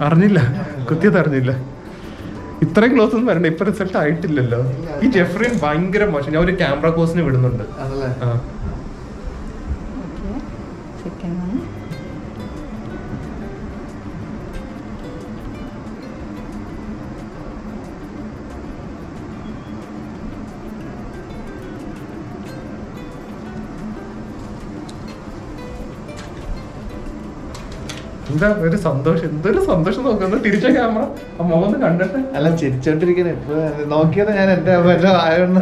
അറിഞ്ഞില്ല, കുത്തിയത് അറിഞ്ഞില്ല. ഇത്രയും ക്ലോസ് ഒന്നും വരണ്ട. ഇപ്പൊ റിസൾട്ട് ആയിട്ടില്ലല്ലോ. ഈ ജെഫ്രിൻ ഭയങ്കര മോശം. ഞാൻ ഒരു ക്യാമറ കോഴ്സിന് വിടുന്നുണ്ട്.
അതല്ലേ?
Second one.
എന്താ ഒരു സന്തോഷം, എന്തൊരു സന്തോഷം. നോക്കുന്നു തിരിച്ച ക്യാമറ ആ മുഖം ഒന്ന് കണ്ടിട്ട്.
അല്ല, ചിരിച്ചോണ്ടിരിക്കണേ. ഇപ്പൊ നോക്കിയത് ഞാൻ എന്റെ വല്ല ആയോണ്ട്.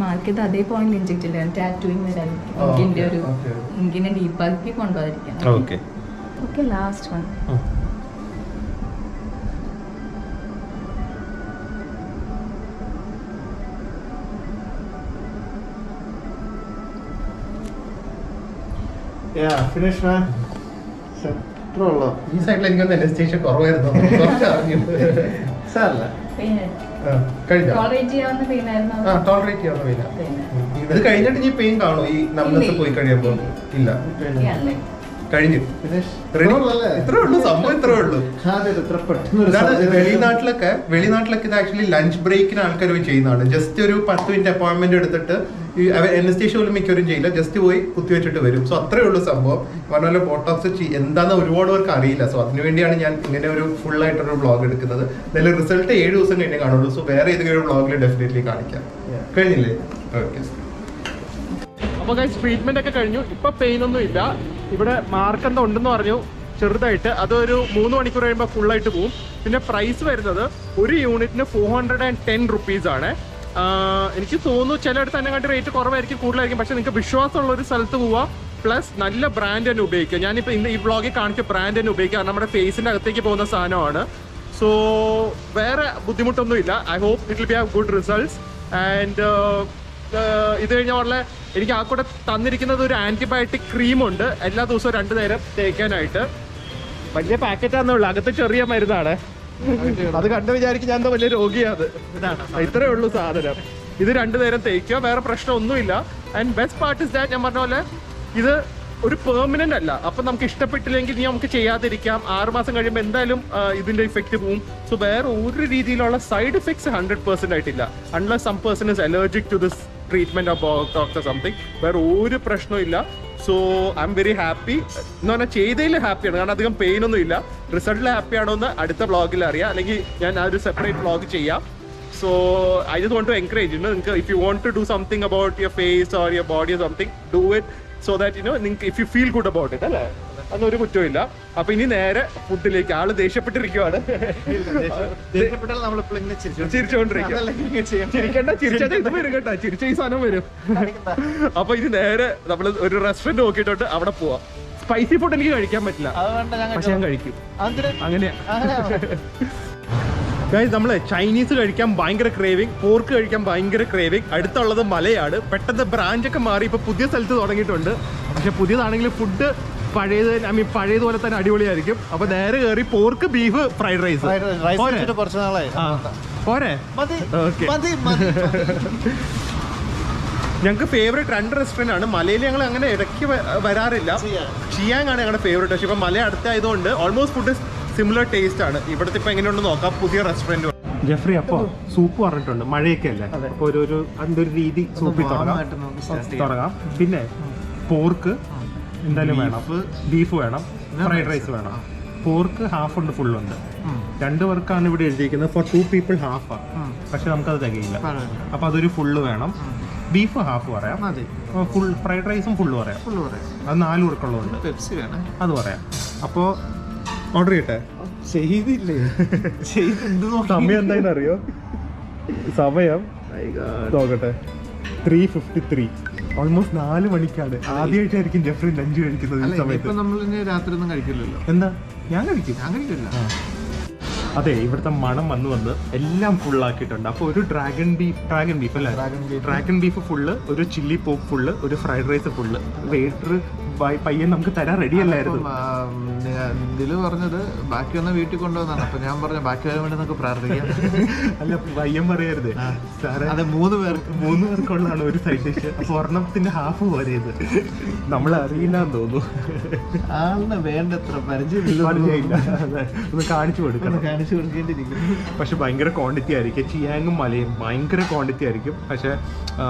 മാർക്ക് ചെയ്ത് അതേ പോയിന്റ് ഇൻജെക്ട് ചെയ്യണം. ടാറ്റൂയിങ് ഇങ്കിന്റെ ഒരു ഇങ്കിനെ ഡീപ്പാക്കി കൊണ്ടുപോയിരിക്കണം.
Okay
okay, last one.
Finish man. ഇത്ര ഉള്ളോ?
ഈ സൈഡിൽ എനിക്കൊന്ന് അനസ്തേഷ്യ കുറവായിരുന്നു. കുറച്ച് അറിഞ്ഞു.
സാറല്ല,
കഴിഞ്ഞോ?
ടോളറേറ്റ് ചെയ്യാവുന്ന പെയിൻ ആയിരുന്നു.
ആ, ടോളറേറ്റ് ചെയ്യാവുന്ന പെയിൻ. ഇത് കഴിഞ്ഞിട്ട് ഇനി പെയിൻ കാണോ? ഈ നമ്പേഴ്സ് പോയി കഴിയുമ്പോ? ഇല്ല. കഴിഞ്ഞു.
ഫിനിഷ്
ഇത്രേ ഉള്ളൂ സംഭവം, ഇത്രേ ഉള്ളൂ.
ഇത്ര പെട്ടെന്ന്
ഇതാണ് വെളിനാട്ടിലൊക്കെ ഇത് ആക്ച്വലി ലഞ്ച് ബ്രേക്കിന് ആൾക്കാർ പോയി ചെയ്യുന്നതാണ്. ജസ്റ്റ് ഒരു 10 മിനിറ്റ് അപ്പോയിന്റ്മെന്റ് എടുത്തിട്ട് അനസ്തേഷ്യ പോലും മിക്കവരും ചെയ്യില്ല, ജസ്റ്റ് പോയി കുത്തിവെച്ചിട്ട് വരും. സോ അത്രേ ഉള്ളൂ സംഭവം. പറഞ്ഞ ബോട്ടോക്സ് എന്താണെന്ന് ഒരുപാട് പേർക്ക് അറിയില്ല. സോ അതിനുവേണ്ടിയാണ് ഞാൻ ഇങ്ങനെ ഒരു ഫുൾ ആയിട്ടൊരു വ്ളോഗ് എടുക്കുന്നത്. അതിൽ റിസൾട്ട് 7 ദിവസം കഴിഞ്ഞേ കാണുള്ളൂ. സോ വേറെ ഏതെങ്കിലും ഒരു വ്ളോഗിൽ ഡെഫിനറ്റ്ലി കാണിക്കാം. കഴിഞ്ഞില്ലേ? ഓക്കെ.
അപ്പോൾ ട്രീറ്റ്മെന്റ് ഒക്കെ കഴിഞ്ഞു. ഇപ്പൊ പെയിൻ ഒന്നും ഇല്ല. ഇവിടെ മാർക്ക് എന്താ ഉണ്ടെന്ന് പറഞ്ഞു ചെറുതായിട്ട്. അതൊരു 3 മണിക്കൂർ കഴിയുമ്പോൾ ഫുൾ ആയിട്ട് പോകും. പിന്നെ പ്രൈസ് വരുന്നത് ഒരു യൂണിറ്റിന് 410 റുപ്പീസ് ആണ്. എനിക്ക് തോന്നുന്നു ചിലയിടത്ത് തന്നെ കണ്ട് റേറ്റ് കുറവായിരിക്കും, കൂടുതലായിരിക്കും. പക്ഷെ നിങ്ങൾക്ക് വിശ്വാസമുള്ള ഒരു സ്ഥലത്ത് പോവാം, പ്ലസ് നല്ല ബ്രാൻഡ് തന്നെ ഉപയോഗിക്കുക. ഞാനിപ്പോൾ ഇന്ന് ഈ വ്ളോഗിൽ കാണിച്ച ബ്രാൻഡ് തന്നെ ഉപയോഗിക്കുക. നമ്മുടെ ഫേസിന്റെ അകത്തേക്ക് പോകുന്ന സാധനമാണ്. സോ വേറെ ബുദ്ധിമുട്ടൊന്നുമില്ല. I hope it will be have good results. And ഇത് കഴിഞ്ഞ എനിക്ക് ആ കൂടെ തന്നിരിക്കുന്നത് ഒരു ആന്റിബയോട്ടിക് ക്രീമുണ്ട്. എല്ലാ ദിവസവും 2 നേരം തേക്കാനായിട്ട്. വലിയ പാക്കറ്റാന്നേ ഉള്ളൂ, അകത്ത് ചെറിയ മരുന്നാണ്. അത് കണ്ടു വിചാരിക്കും ഞാൻ എന്താ വലിയ രോഗിയാണ്. ഇത്രേ ഉള്ളൂ സാധനം. ഇത് 2 നേരം തേക്കുക, വേറെ പ്രശ്നമൊന്നുമില്ല. And best part is that ഞാൻ പറഞ്ഞ പോലെ ഇത് ഒരു പെർമനന്റ് അല്ല. അപ്പൊ നമുക്ക് ഇഷ്ടപ്പെട്ടില്ലെങ്കിൽ ഇനി നമുക്ക് ചെയ്യാതിരിക്കാം. 6 മാസം കഴിയുമ്പോൾ എന്തായാലും ഇതിന്റെ ഇഫക്റ്റ് പോവും. സോ വേറെ ഒരു രീതിയിലുള്ള സൈഡ് ഇഫക്ട്സ് 100% ആയിട്ടില്ല. Unless some person is allergic to this treatment of Botox something. വേറെ ഒരു പ്രശ്നവും ഇല്ല. So I'm very happy എന്ന് പറഞ്ഞാൽ ചെയ്തതിൽ ഹാപ്പിയാണ്. കാരണം അധികം പെയിൻ ഒന്നും ഇല്ല. റിസൾട്ടിൽ ഹാപ്പിയാണോ എന്ന് അടുത്ത വ്ളോഗിൽ അറിയാം, അല്ലെങ്കിൽ ഞാൻ ഒരു സെപ്പറേറ്റ് വ്ളോഗ് ചെയ്യാം. So I just want to encourage നിങ്ങൾക്ക്, if you want to do something about your face or your body or something, do it. So that നിങ്ങൾക്ക് if you feel good about it, അല്ലേ? അതൊരു കുറ്റമില്ല. അപ്പൊ ഇനി നേരെ ഫുഡിലേക്ക്. ആള് ദേഷ്യപ്പെട്ടിരിക്കുവാണ്. ചിരിക്കണ്ട, ചിരിച്ചാൽ ഇത് വരും കേട്ടോ. ചിരിച്ച ഈ സാധനം വരും. അപ്പൊ ഇനി നേരെ നമ്മൾ ഒരു റെസ്റ്റോറന്റ് നോക്കിയിട്ടുണ്ട്, അവിടെ പോവാം. സ്പൈസി ഫുഡ് എനിക്ക് കഴിക്കാൻ പറ്റില്ല, പക്ഷെ ഞാൻ കഴിക്കും. അങ്ങനെയാ നമ്മള് ചൈനീസ് കഴിക്കാൻ ഭയങ്കര ക്രേവിങ്, പോർക്ക് കഴിക്കാൻ ഭയങ്കര ക്രേവിങ്. അടുത്തുള്ളത് മലയാണ്. പെട്ടെന്ന് ബ്രാഞ്ചൊക്കെ മാറി ഇപ്പൊ പുതിയ സ്ഥലത്ത് തുടങ്ങിയിട്ടുണ്ട്. പക്ഷെ പുതിയതാണെങ്കിൽ ഫുഡ് പഴയതുപോലെ തന്നെ അടിപൊളിയായിരിക്കും. അപ്പൊ നേരെ കയറി പോർക്ക് ബീഫ് ഫ്രൈഡ് റൈസ്
കുറച്ച് നാളായി
പോരെ. ഞങ്ങൾക്ക് ഫേവറേറ്റ് 2 റെസ്റ്റോറൻ്റ് ആണ്. മലയിൽ ഞങ്ങൾ അങ്ങനെ ഇടയ്ക്ക് വരാറില്ല. ഷിയാങ് ആണ് ഞങ്ങളുടെ ഫേവറേറ്റ്. പക്ഷെ ഇപ്പം മല അടുത്തായതുകൊണ്ട് ഓൾമോസ്റ്റ് ഫുഡ് സിമിലർ ടേസ്റ്റ് ആണ്. ഇവിടുത്തെ ഇപ്പം എങ്ങനെയുണ്ടെന്ന് നോക്കാം പുതിയ റെസ്റ്റോറൻറ്റ്. ജെഫ്രി, അപ്പോൾ സൂപ്പ് പറഞ്ഞിട്ടുണ്ട്, മഴയൊക്കെ അല്ലേ, അപ്പോൾ അതിൻ്റെ ഒരു രീതി സൂപ്പിൽ തുടങ്ങാം. പിന്നെ പോർക്ക് എന്തായാലും വേണം, ബീഫ് വേണം, ഫ്രൈഡ് റൈസ് വേണം. പോർക്ക് ഹാഫ് ഉണ്ട്, ഫുള്ളുണ്ട്. 2 പേർക്കാണ് ഇവിടെ എഴുതിയിരിക്കുന്നത്. ഫോർ 2 people ഹാഫാണ്. പക്ഷെ നമുക്കത് തികയില്ല. അപ്പോൾ അതൊരു ഫുള്ള് വേണം. ബീഫ് ഹാഫ് പറയാം, ഫുൾ ഫ്രൈഡ് റൈസും ഫുള്ള് പറയാം. അത് 4 പേർക്കുള്ളതുണ്ട്.
പെപ്സി വേണം,
അത് പറയാം. അപ്പോൾ ഓർഡർ ചെയ്യട്ടെ?
ചെയ്തില്ലേ?
സമയം എന്താണെന്ന് അറിയോ? സമയം നോക്കട്ടെ, 3:53. ഓൾമോസ്റ്റ് 4 മണിക്കാണ്. ആദ്യമായിട്ടായിരിക്കും ജെഫ്രി ലഞ്ച് കഴിക്കുന്നത് ഈ സമയത്ത്.
നമ്മൾ രാത്രി ഒന്നും കഴിക്കില്ലല്ലോ.
എന്താ? ഞാൻ കഴിക്കില്ല. അതെ, ഇവിടുത്തെ മണം വന്ന് എല്ലാം ഫുള്ളാക്കിയിട്ടുണ്ട്. അപ്പോൾ ഒരു ഡ്രാഗൺ ബീഫ് അല്ലേ, ഡ്രാഗൺ ബീഫ് ഫുള്ള്, ഒരു ചില്ലി പോക്ക് ഫുള്ള്, ഒരു ഫ്രൈഡ് റൈസ് ഫുള്ള്. വെയിറ്റർ പയ്യൻ നമുക്ക് തരാൻ റെഡി അല്ലായിരുന്നു.
ഇതില് പറഞ്ഞത് ബാക്കി ഒന്ന് വീട്ടിൽ കൊണ്ടുവന്നാണ്. അപ്പൊ ഞാൻ പറഞ്ഞു ബാക്കി വരാൻ വേണ്ടി നമുക്ക് പ്രാർത്ഥിക്കാം.
അല്ല, പയ്യൻ പറയരുത് സാറേ,
അതെ 3
പേർക്കുള്ളതാണ് ഒരു സൈഡ് ഡിഷ്. അപ്പൊ ഒരെണ്ണത്തിന്റെ ഹാഫ് പോരത്. നമ്മൾ അറിയില്ലാന്ന് തോന്നുന്നു.
ആളിന് വേണ്ടത്ര പരിചയമില്ല.
ഒന്ന് കാണിച്ചു കൊടുക്കണം. പക്ഷെ ഭയങ്കര ക്വാണ്ടിറ്റി ആയിരിക്കും. ചിയാങ്ങും മലയും ഭയങ്കര ക്വാണ്ടിറ്റി ആയിരിക്കും. പക്ഷെ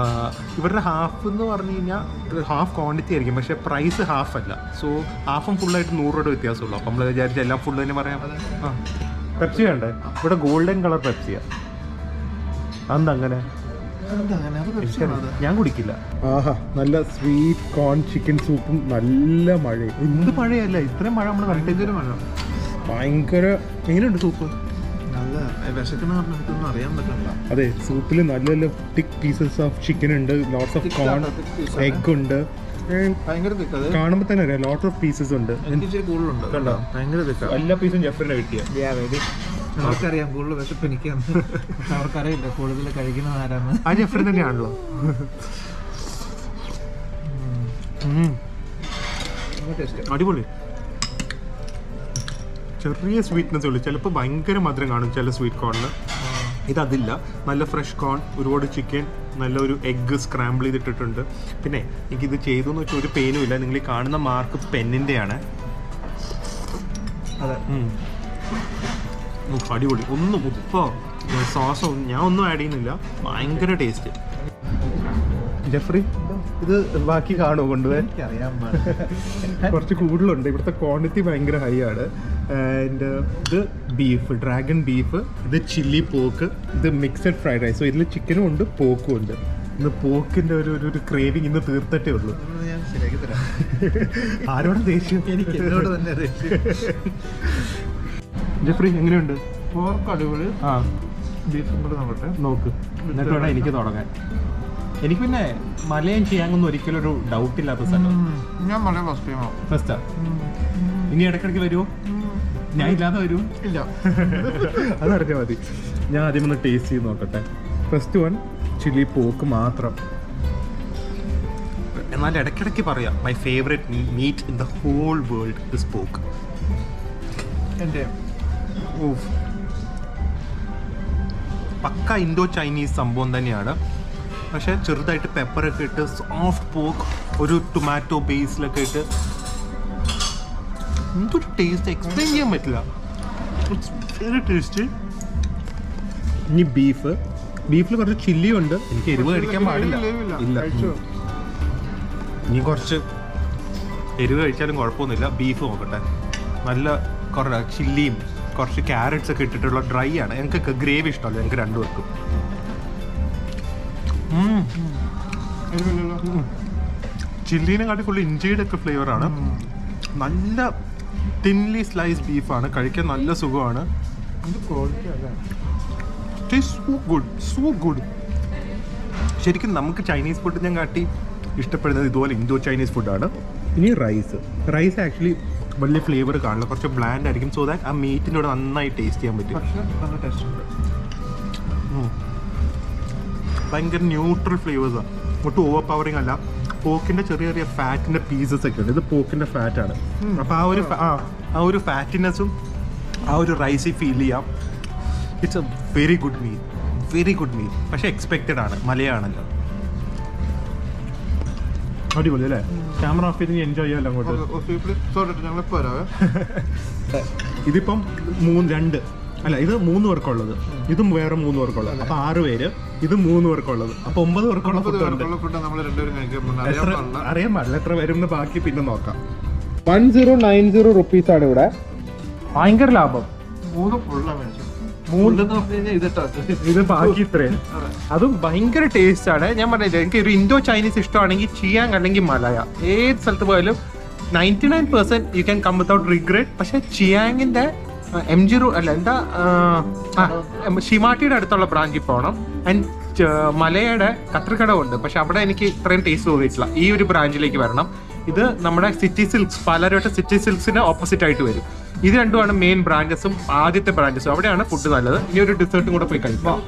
ഇവരുടെ ഹാഫ് എന്ന് പറഞ്ഞു കഴിഞ്ഞാൽ ഹാഫ് ക്വാണ്ടിറ്റി ആയിരിക്കും, പക്ഷെ പ്രൈസ് ഹാഫ് അല്ല. സോ ഹാഫും ഫുള്ളായിട്ട് 100 രൂപ വ്യത്യാസമുള്ളൂ. അപ്പം നമ്മൾ വിചാരിച്ച എല്ലാം ഫുള്ള് തന്നെ പറയാം. പെപ്സി വേണ്ടേ? ഇവിടെ ഗോൾഡൻ കളർ പെപ്സിയാ. അതെന്തങ്ങനെ? ഞാൻ കുടിക്കില്ല. ആഹാ, നല്ല സ്വീറ്റ് കോൺ ചിക്കൻ സൂപ്പും നല്ല മഴയും. എന്ത് മഴയല്ല, ഇത്രയും മഴ നമ്മൾ കണ്ടിട്ടൊരു മഴ. ഭയങ്കര. എങ്ങനെയുണ്ട് സൂപ്പ്?
നല്ല വിശക്കുന്ന പറഞ്ഞിട്ടൊന്നും അറിയാൻ പറ്റില്ല.
അതെ, സൂപ്പിൽ നല്ല നല്ല തിക്ക് പീസസ് ഓഫ് ചിക്കൻ ഉണ്ട്, ലോട്ട്സ് ഓഫ് കോൺ, എഗ് ഉണ്ട്. കാണുമ്പോൾ തന്നെ അറിയാം, ലോട്ട് ഓഫ് പീസസ് ഉണ്ട്.
കൂടുതലുണ്ട്
കണ്ടോ?
ഭയങ്കര തിക്ക.
എല്ലാ പീസും ജെഫ്രിനെ കിട്ടിയ.
അവർക്കറിയാം കൂടുതൽ വിശപ്പ് എനിക്കാണ്. അവർക്കറിയില്ല കൂടുതൽ കഴിക്കുന്നത് ആരാണ്.
ആ ജെഫ്രി തന്നെയാണല്ലോ. അടിപൊളി. ചെറിയ സ്വീറ്റ്നെസ് ഉള്ളു. ചിലപ്പോൾ ഭയങ്കര മധുരം കാണും ചില സ്വീറ്റ് കോണിന്.
ഇതതില്ല. നല്ല ഫ്രഷ് കോൺ, ഒരുപാട് ചിക്കൻ, നല്ലൊരു എഗ്ഗ് സ്ക്രാമ്പിൾ ചെയ്തിട്ടിട്ടുണ്ട്. പിന്നെ എനിക്കിത് ചെയ്തു എന്ന് വെച്ചാൽ ഒരു പെയിനും ഇല്ല. നിങ്ങൾ ഈ കാണുന്ന മാർക്ക് പെന്നിൻ്റെയാണ്.
അതെ.
അടിപൊളി. ഒന്നും ഉപ്പോ സോസോ ഞാൻ ഒന്നും ആഡ് ചെയ്യുന്നില്ല. ഭയങ്കര ടേസ്റ്റ്. ജെഫ്രി ഇത് ബാക്കി കാണുമോ കൊണ്ടുപോകാൻ?
എനിക്കറിയാൻ
കുറച്ച് കൂടുതലുണ്ട്. ഇവിടുത്തെ ക്വാണ്ടിറ്റി ഭയങ്കര ഹൈ ആണ്. ആൻഡ് ഇത് ബീഫ്, ഡ്രാഗൺ ബീഫ്, ഇത് ചില്ലി പോക്ക്, ഇത് മിക്സഡ് ഫ്രൈഡ് റൈസ്. സോ ഇതിൽ ചിക്കനും ഉണ്ട് പോക്കും ഉണ്ട്. ഇന്ന് പോക്കിൻ്റെ ഒരു ക്രേവിങ് ഇന്ന് തീർത്തിട്ടേ ഉള്ളൂ.
ഞാൻ ശരിയാക്കി തരാം.
ആരോട് ദേഷ്യം?
എനിക്ക് എന്നോട് തന്നെ
ജെഫ്രി എങ്ങനെയുണ്ട്?
പോർക്ക് അടിപൊളി.
ആ
ബീഫും കൂടെ നോക്കട്ടെ.
നോക്ക്, എന്നിട്ട് വേണം എനിക്ക് തുടങ്ങാൻ. എനിക്ക് പിന്നെ മലയും ചെയ്യാനൊന്നും ഒരിക്കലും ഒരു ഡൗട്ട് ഇല്ലാത്ത സ്ഥലം.
ഞാൻ വളരെ ഫസ്റ്റ് ടൈമാണ്.
ഫസ്റ്റാ? ഇനി ഇടയ്ക്കിടയ്ക്ക് വരുമോ? ഞാൻ ഇല്ലാതെ വരുമോ?
ഇല്ല.
അതറിഞ്ഞാൽ മതി. ഞാൻ ആദ്യം ഒന്ന് ടേസ്റ്റ് ചെയ്ത് നോക്കട്ടെ. ഫസ്റ്റ് വൺ ചില്ലി പോക്ക് മാത്രം. എന്നാൽ ഇടയ്ക്കിടയ്ക്ക് പറയാം, my favourite meat in the whole world is pork.
എൻ്റെ
പക്ക ഇൻഡോ ചൈനീസ് സംഭവം തന്നെയാണ്. പക്ഷേ ചെറുതായിട്ട് പെപ്പറൊക്കെ ഇട്ട് സോഫ്റ്റ് പോക്ക്, ഒരു ടൊമാറ്റോ ബേസിലൊക്കെ ഇട്ട് എന്തൊരു ടേസ്റ്റ് എക്സ്പ്ലെയിൻ ചെയ്യാൻ പറ്റില്ല. It's very tasty. ഇനി ബീഫിൽ കുറച്ച് ചില്ലി ഉണ്ട്. എനിക്ക് എരിവ് കഴിക്കാൻ പാടില്ല. ഇല്ല, ഇനി കുറച്ച് എരിവ് കഴിച്ചാലും കുഴപ്പമൊന്നുമില്ല. ബീഫ് നോക്കട്ടെ. നല്ല കുറേ ചില്ലിയും കുറച്ച് ക്യാരറ്റ്സ് ഒക്കെ ഇട്ടിട്ടുള്ള ഡ്രൈ ആണ്. ഞങ്ങൾക്ക് ഗ്രേവി ഇഷ്ടമല്ല, ഞങ്ങൾക്ക് രണ്ടുപേർക്കും. ചില്ലീനെ കാട്ടി ഫുള്ള് ഇഞ്ചിയുടെ ഒക്കെ ഫ്ലേവറാണ്. നല്ല തിൻലി സ്ലൈസ് ബീഫാണ്. കഴിക്കാൻ നല്ല സുഖമാണ്. So good. ശരിക്കും നമുക്ക് ചൈനീസ് ഫുഡ് ഞാൻ കാട്ടി ഇഷ്ടപ്പെടുന്നത് ഇതുപോലെ ഇൻഡോ ചൈനീസ് ഫുഡാണ്. ഇനി റൈസ് ആക്ച്വലി വലിയ ഫ്ലേവർ കാണില്ല, കുറച്ച് ബ്ലാൻഡ് ആയിരിക്കും. സോ ദാറ്റ് ആ മീറ്റിൻ്റെ കൂടെ നന്നായി ടേസ്റ്റ് ചെയ്യാൻ പറ്റും.
പക്ഷേ നല്ല ടേസ്റ്റ് ഉണ്ട്.
ഭയങ്കര ന്യൂട്രൽ ഫ്ലേവേഴ്സാണ്, ഒട്ടും ഓവർ പവറിങ് അല്ല. പോക്കിൻ്റെ ചെറിയ ചെറിയ ഫാറ്റിൻ്റെ പീസസ് ഒക്കെ ഉണ്ട്. ഇത് പോക്കിൻ്റെ ഫാറ്റാണ്. അപ്പോൾ ആ ഒരു ഫാറ്റിനെസ്സും ആ ഒരു റൈസി ഫീൽ ചെയ്യാം. It's A very good meal. പക്ഷേ എക്സ്പെക്റ്റഡ് ആണ്, മലയാണല്ലോ. അടിപൊളി അല്ലേ? ക്യാമറ ഓഫ് ചെയ്ത് എൻജോയ് ചെയ്യാമല്ലോ അങ്ങോട്ട്. ഇതിപ്പം 3 പേർക്കുള്ളത്, ഇതും വേറെ 3 പേർക്കുള്ളത്. അപ്പൊ 6 പേര്, ഇത് 3 പേർക്കുള്ളത്. അപ്പൊ 9 പേർക്കുള്ള ഫുഡ് അറിയാൻ പാടില്ല എത്ര വരും. ബാക്കി പിന്നെ നോക്കാം. 1090 റുപ്പീസ് ആണ് ഇവിടെ. ഭയങ്കര ലാഭം.
3 ഫുള്ളാണ്.
ഇത് ബാക്കി ഇത്രയും. അതും ഭയങ്കര ടേസ്റ്റ് ആണ്. ഞാൻ പറഞ്ഞില്ല, എനിക്ക് ഒരു ഇൻഡോ ചൈനീസ് ഇഷ്ടമാണെങ്കിൽ ചിയാങ് അല്ലെങ്കിൽ മലയ ഏത് സ്ഥലത്ത് പോയാലും 99% you can come without regret. പക്ഷെ ചിയാങ്ങിന്റെ MG ഷിമാട്ടിയുടെ അടുത്തുള്ള ബ്രാഞ്ചിൽ പോകണം. ആൻഡ് മലയുടെ കത്രിക്കടവുണ്ട്, പക്ഷെ അവിടെ എനിക്ക് ഇത്രയും ടേസ്റ്റ് തോന്നിയിട്ടില്ല. ഈ ഒരു ബ്രാഞ്ചിലേക്ക് വരണം. ഇത് നമ്മുടെ സിറ്റി സിൽക്സ്, പാലാരോട്ട് സിറ്റി സിൽക്സിന് ഓപ്പോസിറ്റ് ആയിട്ട് വരും. ഇത് രണ്ടുമാണ് മെയിൻ ബ്രാഞ്ചസും ആദ്യത്തെ ബ്രാഞ്ചസും. അവിടെയാണ് ഫുഡ് നല്ലത്. ഇനി ഒരു ഡെസേർട്ടും കൂടെ പോയി കഴിക്കാം.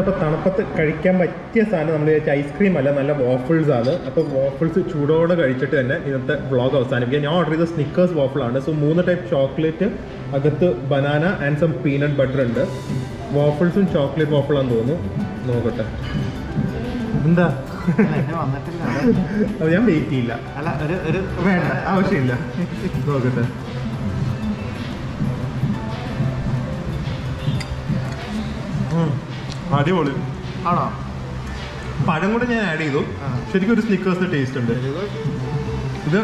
അപ്പോൾ തണുപ്പത്ത് കഴിക്കാൻ പറ്റിയ സാധനം നമ്മൾ വിചാരിച്ച ഐസ്ക്രീം അല്ല, നല്ല വാഫിൾസ് ആണ്. അപ്പോൾ വാഫിൾസ് ചൂടോടെ കഴിച്ചിട്ട് തന്നെ ഇന്നത്തെ വ്ളോഗ് അവസാനിപ്പിക്കുക. ഞാൻ ഓർഡർ ചെയ്ത സ്നിക്കേഴ്സ് വാഫിളാണ്. സോ 3 ടൈപ്പ് ചോക്ലേറ്റ്, അകത്ത് banana and some peanut butter ഉണ്ട്. വാഫിൾസും ചോക്ലേറ്റ് വാഫിളാന്ന് തോന്നുന്നു. നോക്കട്ടെ എന്താ. അത് ഞാൻ വെയിറ്റ് ചെയ്യില്ല. വേണ്ട, ആവശ്യമില്ല. നോക്കട്ടെ. അടിപൊളി
ആണോ?
പഴം കൂടെ ഞാൻ ആഡ് ചെയ്തു. ശരിക്കും ഒരു സ്നിക്കേഴ്സിന്റെ ടേസ്റ്റ് ഉണ്ട്. ഇത്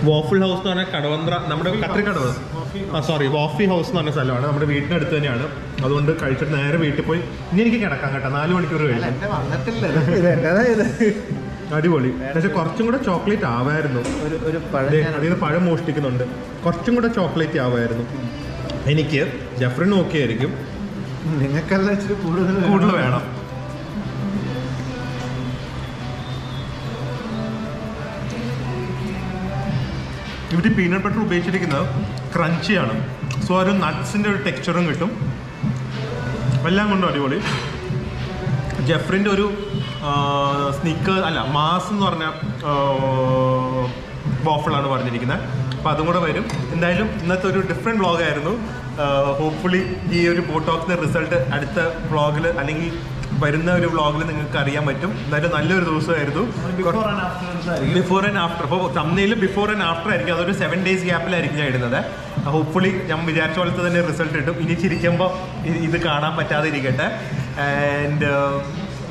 വാഫിൾ ഹൗസ് എന്ന് പറഞ്ഞാൽ കടവന്ത്ര, നമ്മുടെ കത്രിക്കടവ്, വാഫി ഹൗസ് എന്ന് പറഞ്ഞ സ്ഥലമാണ്. നമ്മുടെ വീടിൻ്റെ അടുത്ത് തന്നെയാണ്. അതുകൊണ്ട് കഴിച്ചിട്ട് നേരെ വീട്ടിൽ പോയി ഇനി എനിക്ക് കിടക്കാം കേട്ടോ. 4 മണിക്കൂർ കഴിയും. അടിപൊളി. പക്ഷെ കുറച്ചും കൂടെ ചോക്ലേറ്റ് ആവായിരുന്നു. അതിന് പഴം മോഷ്ടിക്കുന്നുണ്ട്. കുറച്ചും കൂടെ ചോക്ലേറ്റ് ആവായിരുന്നു. എനിക്ക് ജെഫ്രിന് ഓക്കെ ആയിരിക്കും,
നിങ്ങൾക്കെല്ലാം ഇച്ചിരി
കൂടുതൽ വേണം. ഇവിടെ പീനട്ട് ബട്ടർ ഉപയോഗിച്ചിരിക്കുന്നത് ക്രഞ്ചിയാണ്. സോ ഒരു നട്ട്സിൻ്റെ ഒരു ടെക്സ്ചറും കിട്ടും. എല്ലാം കൊണ്ടും അടിപൊളി. ജെഫ്രിൻ്റെ ഒരു സ്നിക്കേഴ്സ് അല്ല, മാസ് എന്ന് പറഞ്ഞ വാഫിളാണ് പറഞ്ഞിരിക്കുന്നത്. അപ്പോൾ അതും കൂടെ വരും. എന്തായാലും ഇന്നത്തെ ഒരു ഡിഫറെൻറ്റ് വ്ളോഗായിരുന്നു. ഹോപ്പ്ഫുള്ളി ഈ ഒരു ബോട്ടോക്സിന്റെ റിസൾട്ട് അടുത്ത വ്ളോഗിൽ അല്ലെങ്കിൽ വരുന്ന ഒരു വ്ളോഗിൽ നിങ്ങൾക്ക് അറിയാൻ പറ്റും. എന്തായാലും നല്ലൊരു ദിവസമായിരുന്നു. Before and after. അപ്പോൾ തമ്മിൽ ബിഫോർ ആൻഡ് ആഫ്റ്റർ ആയിരിക്കും. അതൊരു 7 days ഗ്യാപ്പിലായിരിക്കും ഞാൻ ഇടുന്നത്. ഹോപ്പ്ഫുള്ളി ഞാൻ വിചാരിച്ച പോലത്തെ തന്നെ റിസൾട്ട് കിട്ടും. ഇനി ചിരിക്കുമ്പോൾ ഇത് കാണാൻ പറ്റാതെ ഇരിക്കട്ടെ. ആൻഡ്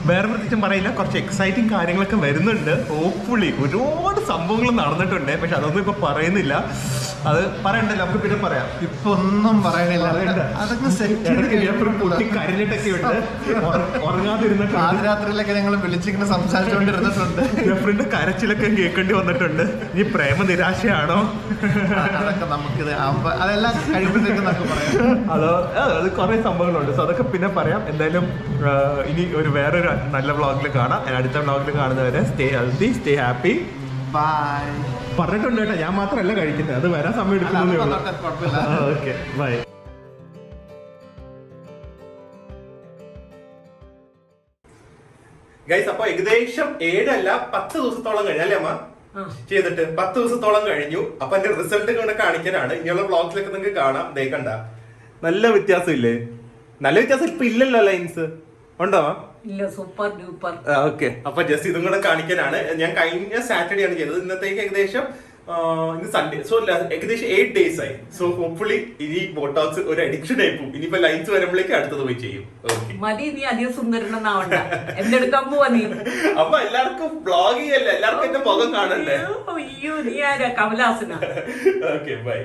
വേറെ പ്രത്യേകിച്ചും പറയില്ല, കുറച്ച് എക്സൈറ്റിംഗ് കാര്യങ്ങളൊക്കെ വരുന്നുണ്ട്. ഹോപ്പ്ഫുള്ളി ഒരുപാട് സംഭവങ്ങൾ നടന്നിട്ടുണ്ട്. പക്ഷെ അതൊന്നും ഇപ്പോൾ പറയുന്നില്ല. അത് പറയണ്ടല്ലോ, നമുക്ക് പിന്നെ പറയാം.
ഇപ്പൊ ഒന്നും പറയണില്ല, അതൊക്കെ
കരഞ്ഞിട്ടൊക്കെ ഉണ്ട്. ഉറങ്ങാതിരുന്ന
രാത്രിയിലൊക്കെ ഞങ്ങൾ വിളിച്ചിങ്ങനെ സംസാരിച്ചുകൊണ്ടിരുന്നിട്ടുണ്ട്.
ജെഫ്രിന്റെ കരച്ചിലൊക്കെ കേൾക്കേണ്ടി വന്നിട്ടുണ്ട്. ഇനി പ്രേമ നിരാശയാണോ?
അതൊക്കെ നമുക്കിത് അതെല്ലാം കഴിയുമ്പോഴത്തേക്ക് നമുക്ക് പറയാം.
അത് കുറെ സംഭവങ്ങളുണ്ട്. സോ അതൊക്കെ പിന്നെ പറയാം. എന്തായാലും ഇനി ഒരു വേറൊരു നല്ല വ്ളോഗിൽ കാണാം. അടുത്ത വ്ളോഗിൽ കാണുന്നവരെ stay healthy, stay happy.
Bye
പറഞ്ഞിട്ടുണ്ട് കേട്ടോ, ഞാൻ മാത്രമല്ല കഴിക്കുന്നത്. അത് വരാൻ സമയം എടുക്കുന്നതേ ഉള്ളൂ. Okay bye. ഗൈസ്, അപ്പൊ ഏകദേശം 7 അല്ല 10 ദിവസത്തോളം കഴിഞ്ഞു അല്ലേ അമ്മ ചെയ്തിട്ട്? 10 ദിവസത്തോളം കഴിഞ്ഞു. അപ്പൊ എന്റെ റിസൾട്ട് കൊണ്ട് കാണിക്കാനാണ്. ഇനിയുള്ള വ്ളോഗ്സിലൊക്കെ നിങ്ങൾക്ക് കാണാം. ദേ കണ്ട നല്ല വ്യത്യാസം ഇല്ലേ? നല്ല വ്യത്യാസം ഇപ്പൊ ഇല്ലല്ലോ. ലൈൻസ് ഉണ്ടോ?
ഇല്ല, സൂപ്പർ ഡൂപ്പർ.
ഓക്കെ, അപ്പൊ ജസ്റ്റ് ഇതും കൂടെ കാണിക്കാനാണ്. ഞാൻ കഴിഞ്ഞ സാറ്റർഡേ ആണ് ചെയ്തത്. ഇന്നത്തേക്ക് ഏകദേശം ഇന്ന് സൺഡേ. സോ ഏകദേശം 8 days ആയി. സോ ഹോപ്പ്ഫുള്ളി ഇനി ബോട്ടോക്സ് ഒരു അഡിക്ഷൻ ആയി പോകും. ഇനിയിപ്പോ ലൈൻസ് വരുമ്പോഴേക്ക് അടുത്തത് പോയി ചെയ്യും.
മതി, നീ അധികം സുന്ദരനാവണ്ട. എന്തെടുക്കാൻ പോവാ നീ?
അപ്പൊ എല്ലാവർക്കും വ്ളോഗ് ചെയ്യല്ലേ, എല്ലാവർക്കും എന്റെ മുഖം കാണണ്ടേ?
അയ്യോ, നീ ആരാ? കമലാസന.
Okay by.